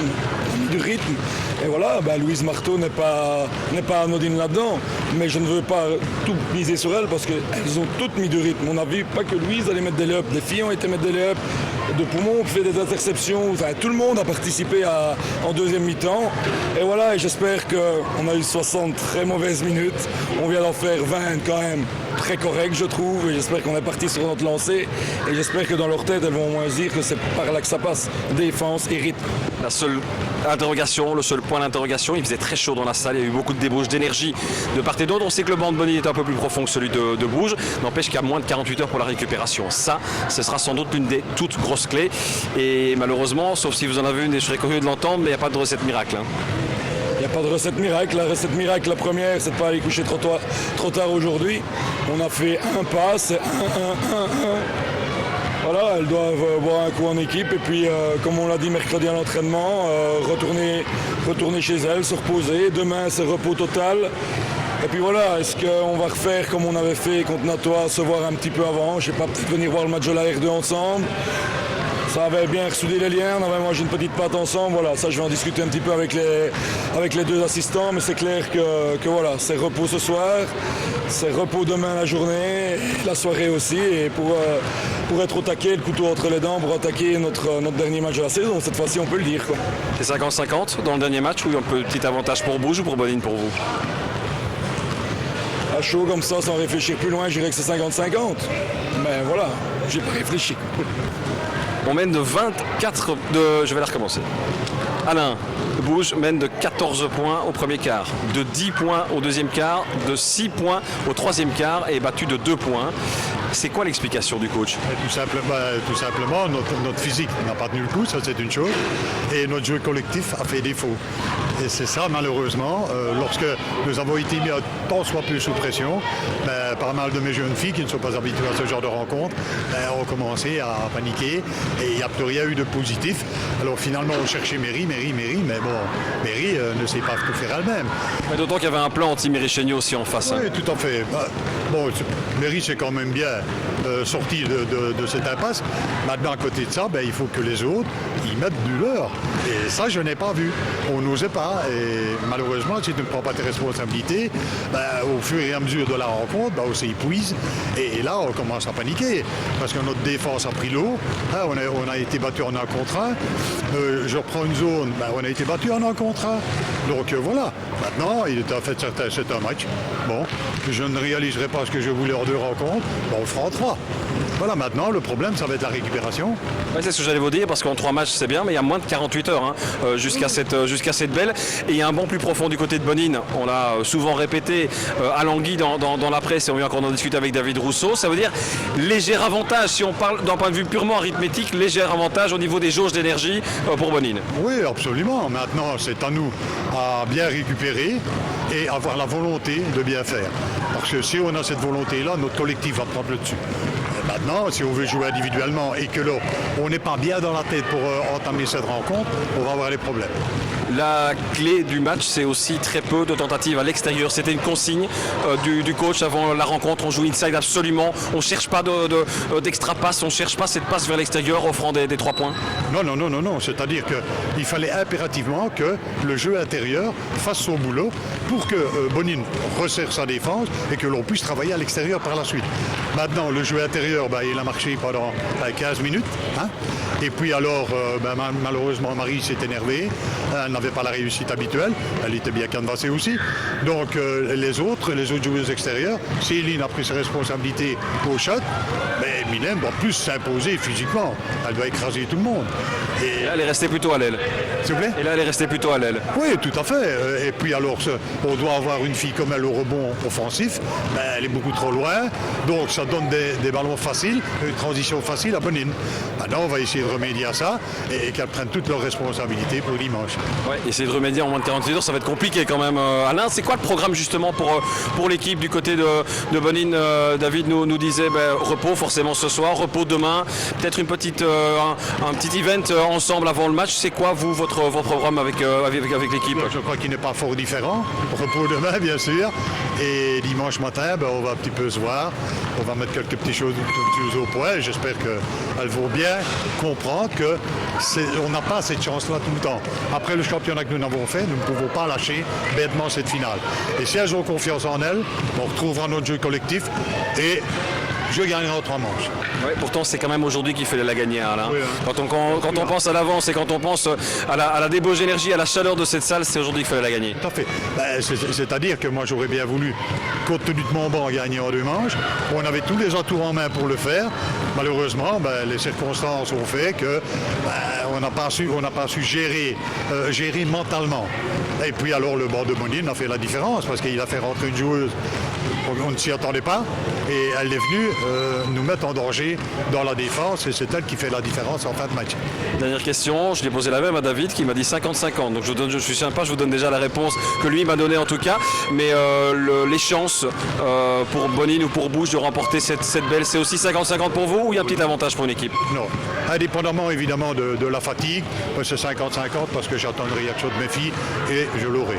Speaker 4: Et voilà, Louise Marteau n'est pas anodine là-dedans, mais je ne veux pas tout miser sur elle parce qu'elles ont toutes mis du rythme. On a vu pas que Louise allait mettre des lay-ups, des filles ont été mettre des lay-ups, de Poumon fait des interceptions, enfin, tout le monde a participé en deuxième mi-temps. Et voilà, et j'espère qu'on a eu 60 très mauvaises minutes, on vient d'en faire 20 quand même très correct, je trouve, et j'espère qu'on est parti sur notre lancée, et j'espère que dans leur tête, elles vont au moins se dire que c'est par là que ça passe, défense et rythme.
Speaker 1: La seule interrogation, le seul point d'interrogation, il faisait très chaud dans la salle, il y a eu beaucoup de débauche d'énergie de part et d'autre. On sait que le banc de Bonny est un peu plus profond que celui de Bouge, n'empêche qu'il y a moins de 48 heures pour la récupération. Ça, ce sera sans doute l'une des toutes grosses clés, et malheureusement, sauf si vous en avez une, et je serais curieux de l'entendre, mais il n'y a pas de recette miracle, hein.
Speaker 4: Il n'y a pas de recette miracle. La recette miracle, la première, c'est de ne pas aller coucher trop tard aujourd'hui. On a fait un pas, c'est 1. Voilà, elles doivent boire un coup en équipe et puis, comme on l'a dit mercredi à l'entraînement, retourner chez elles, se reposer. Demain, c'est repos total. Et puis voilà, est-ce qu'on va refaire comme on avait fait contre Natois, se voir un petit peu avant? Je ne sais pas, peut-être venir voir le match de la R2 ensemble. Ça avait bien ressoudé les liens, on avait mangé une petite pâte ensemble. Voilà, ça je vais en discuter un petit peu avec les 2 assistants, mais c'est clair que voilà, c'est repos ce soir, c'est repos demain la journée, la soirée aussi, et pour être au taquet, le couteau entre les dents, pour attaquer notre dernier match de la saison. Cette fois-ci, on peut le dire, quoi.
Speaker 1: C'est 50-50 dans le dernier match, ou un petit avantage pour Bouge ou pour Bonine pour vous?
Speaker 4: À chaud comme ça, sans réfléchir plus loin, je dirais que c'est 50-50. Mais voilà, j'ai pas réfléchi.
Speaker 1: On mène de 24... Je vais la recommencer. Alain, Bouge mène de 14 points au premier quart, de 10 points au deuxième quart, de 6 points au troisième quart et battu de 2 points. C'est quoi l'explication du coach?
Speaker 5: Tout simplement notre physique n'a pas tenu le coup, ça c'est une chose, et notre jeu collectif a fait défaut. Et c'est ça malheureusement, lorsque nous avons été mis tant soit peu sous pression, pas mal de mes jeunes filles qui ne sont pas habituées à ce genre de rencontres ont commencé à paniquer et il n'y a plus rien eu de positif. Alors finalement on cherchait Méry, mais bon, Méry ne sait pas tout faire elle-même.
Speaker 1: Mais d'autant qu'il y avait un plan anti-Méry-Chéniaud aussi en face.
Speaker 5: Oui, tout à fait. Bon, Méry c'est quand même bien sorti de cette impasse. Maintenant à côté de ça, il faut que les autres y mettent du leur. Et ça je n'ai pas vu. On n'osait pas. Et malheureusement, si tu ne prends pas tes responsabilités, au fur et à mesure de la rencontre, on s'épuise. Et là, on commence à paniquer. Parce que notre défense a pris l'eau. On a été battu en 1 contre 1. Je reprends une zone, on a été battu en 1 contre 1. Donc voilà. Maintenant, il était en fait certain, c'est un match. Bon, je ne réaliserai pas ce que je voulais en 2 rencontres. On le fera en 3. Voilà, maintenant, le problème, ça va être la récupération.
Speaker 1: Ouais, c'est ce que j'allais vous dire, parce qu'en 3 matchs, c'est bien, mais il y a moins de 48 heures jusqu'à cette belle. Et il y a un banc plus profond du côté de Bonine. On l'a souvent répété à Languy dans la presse, et on vient encore d'en discuter avec David Rousseau. Ça veut dire léger avantage, si on parle d'un point de vue purement arithmétique, léger avantage au niveau des jauges d'énergie pour Bonine.
Speaker 5: Oui, absolument. Maintenant, c'est à nous à bien récupérer et avoir la volonté de bien faire. Parce que si on a cette volonté-là, notre collectif va prendre le dessus. Maintenant, si on veut jouer individuellement et que là, on n'est pas bien dans la tête pour entamer cette rencontre, on va avoir des problèmes.
Speaker 1: La clé du match, c'est aussi très peu de tentatives à l'extérieur. C'était une consigne du coach avant la rencontre. On joue inside absolument. On ne cherche pas d'extra passe. On ne cherche pas cette passe vers l'extérieur offrant des 3 points.
Speaker 5: Non. C'est-à-dire qu'il fallait impérativement que le jeu intérieur fasse son boulot pour que Bonine resserre sa défense et que l'on puisse travailler à l'extérieur par la suite. Maintenant, le jeu intérieur, il a marché pendant 15 minutes. Et puis alors, malheureusement, Marie s'est énervée. Elle n'avait pas la réussite habituelle. Elle était bien canvassée aussi. Donc, les autres joueuses extérieures, Céline a pris ses responsabilités au shot. Mais Mylène doit plus s'imposer physiquement. Elle doit écraser tout le monde.
Speaker 1: Et là, elle est restée plutôt à l'aile.
Speaker 5: S'il vous plaît ?
Speaker 1: Et là, elle est restée plutôt à l'aile.
Speaker 5: Oui, tout à fait. Et puis alors, on doit avoir une fille comme elle au rebond offensif. Elle est beaucoup trop loin. Donc, ça donne des ballons faciles, une transition facile à Bonine. Maintenant, on va essayer de remédier à ça et qu'elles prennent toutes leurs responsabilités pour dimanche.
Speaker 1: Ouais, essayer de remédier en moins de 48 heures, ça va être compliqué quand même. Alain, c'est quoi le programme justement pour l'équipe du côté de Bonine? David nous disait repos forcément ce soir, repos demain, peut-être un petit event ensemble avant le match. C'est quoi vous votre programme avec l'équipe?
Speaker 5: Je crois qu'il n'est pas fort différent. Repos demain bien sûr. Et dimanche matin, on va un petit peu se voir. On va mettre quelques petites choses au point. J'espère qu'elles vont bien comprendre qu'on n'a pas cette chance-là tout le temps. Après le championnat que nous avons fait, nous ne pouvons pas lâcher bêtement cette finale. Et si elles ont confiance en elles, on retrouvera notre jeu collectif et je gagnerai en 3 manches.
Speaker 1: Ouais, pourtant, c'est quand même aujourd'hui qu'il fallait la gagner, Alain.
Speaker 5: Oui,
Speaker 1: Quand on pense à l'avance et quand on pense à la débauche d'énergie, à la chaleur de cette salle, c'est aujourd'hui qu'il fallait la gagner.
Speaker 5: Tout à fait. C'est-à-dire que moi, j'aurais bien voulu, compte tenu de mon banc, gagner en 2 manches. On avait tous les atouts en main pour le faire. Malheureusement, les circonstances ont fait que on n'a pas su gérer mentalement. Et puis alors, le banc de Bonine a fait la différence parce qu'il a fait rentrer une joueuse. On ne s'y attendait pas et elle est venue nous mettre en danger dans la défense et c'est elle qui fait la différence en fin de match.
Speaker 1: Dernière question, je l'ai posé la même à David qui m'a dit 50-50. Donc je suis sympa, je vous donne déjà la réponse que lui m'a donnée en tout cas. Mais les chances pour Bonine ou pour Bouge de remporter cette belle, c'est aussi 50-50 pour vous ou il y a un petit avantage pour une équipe?
Speaker 5: Non, indépendamment évidemment de la fatigue, c'est 50-50 parce que j'attends une réaction de mes filles et je l'aurai.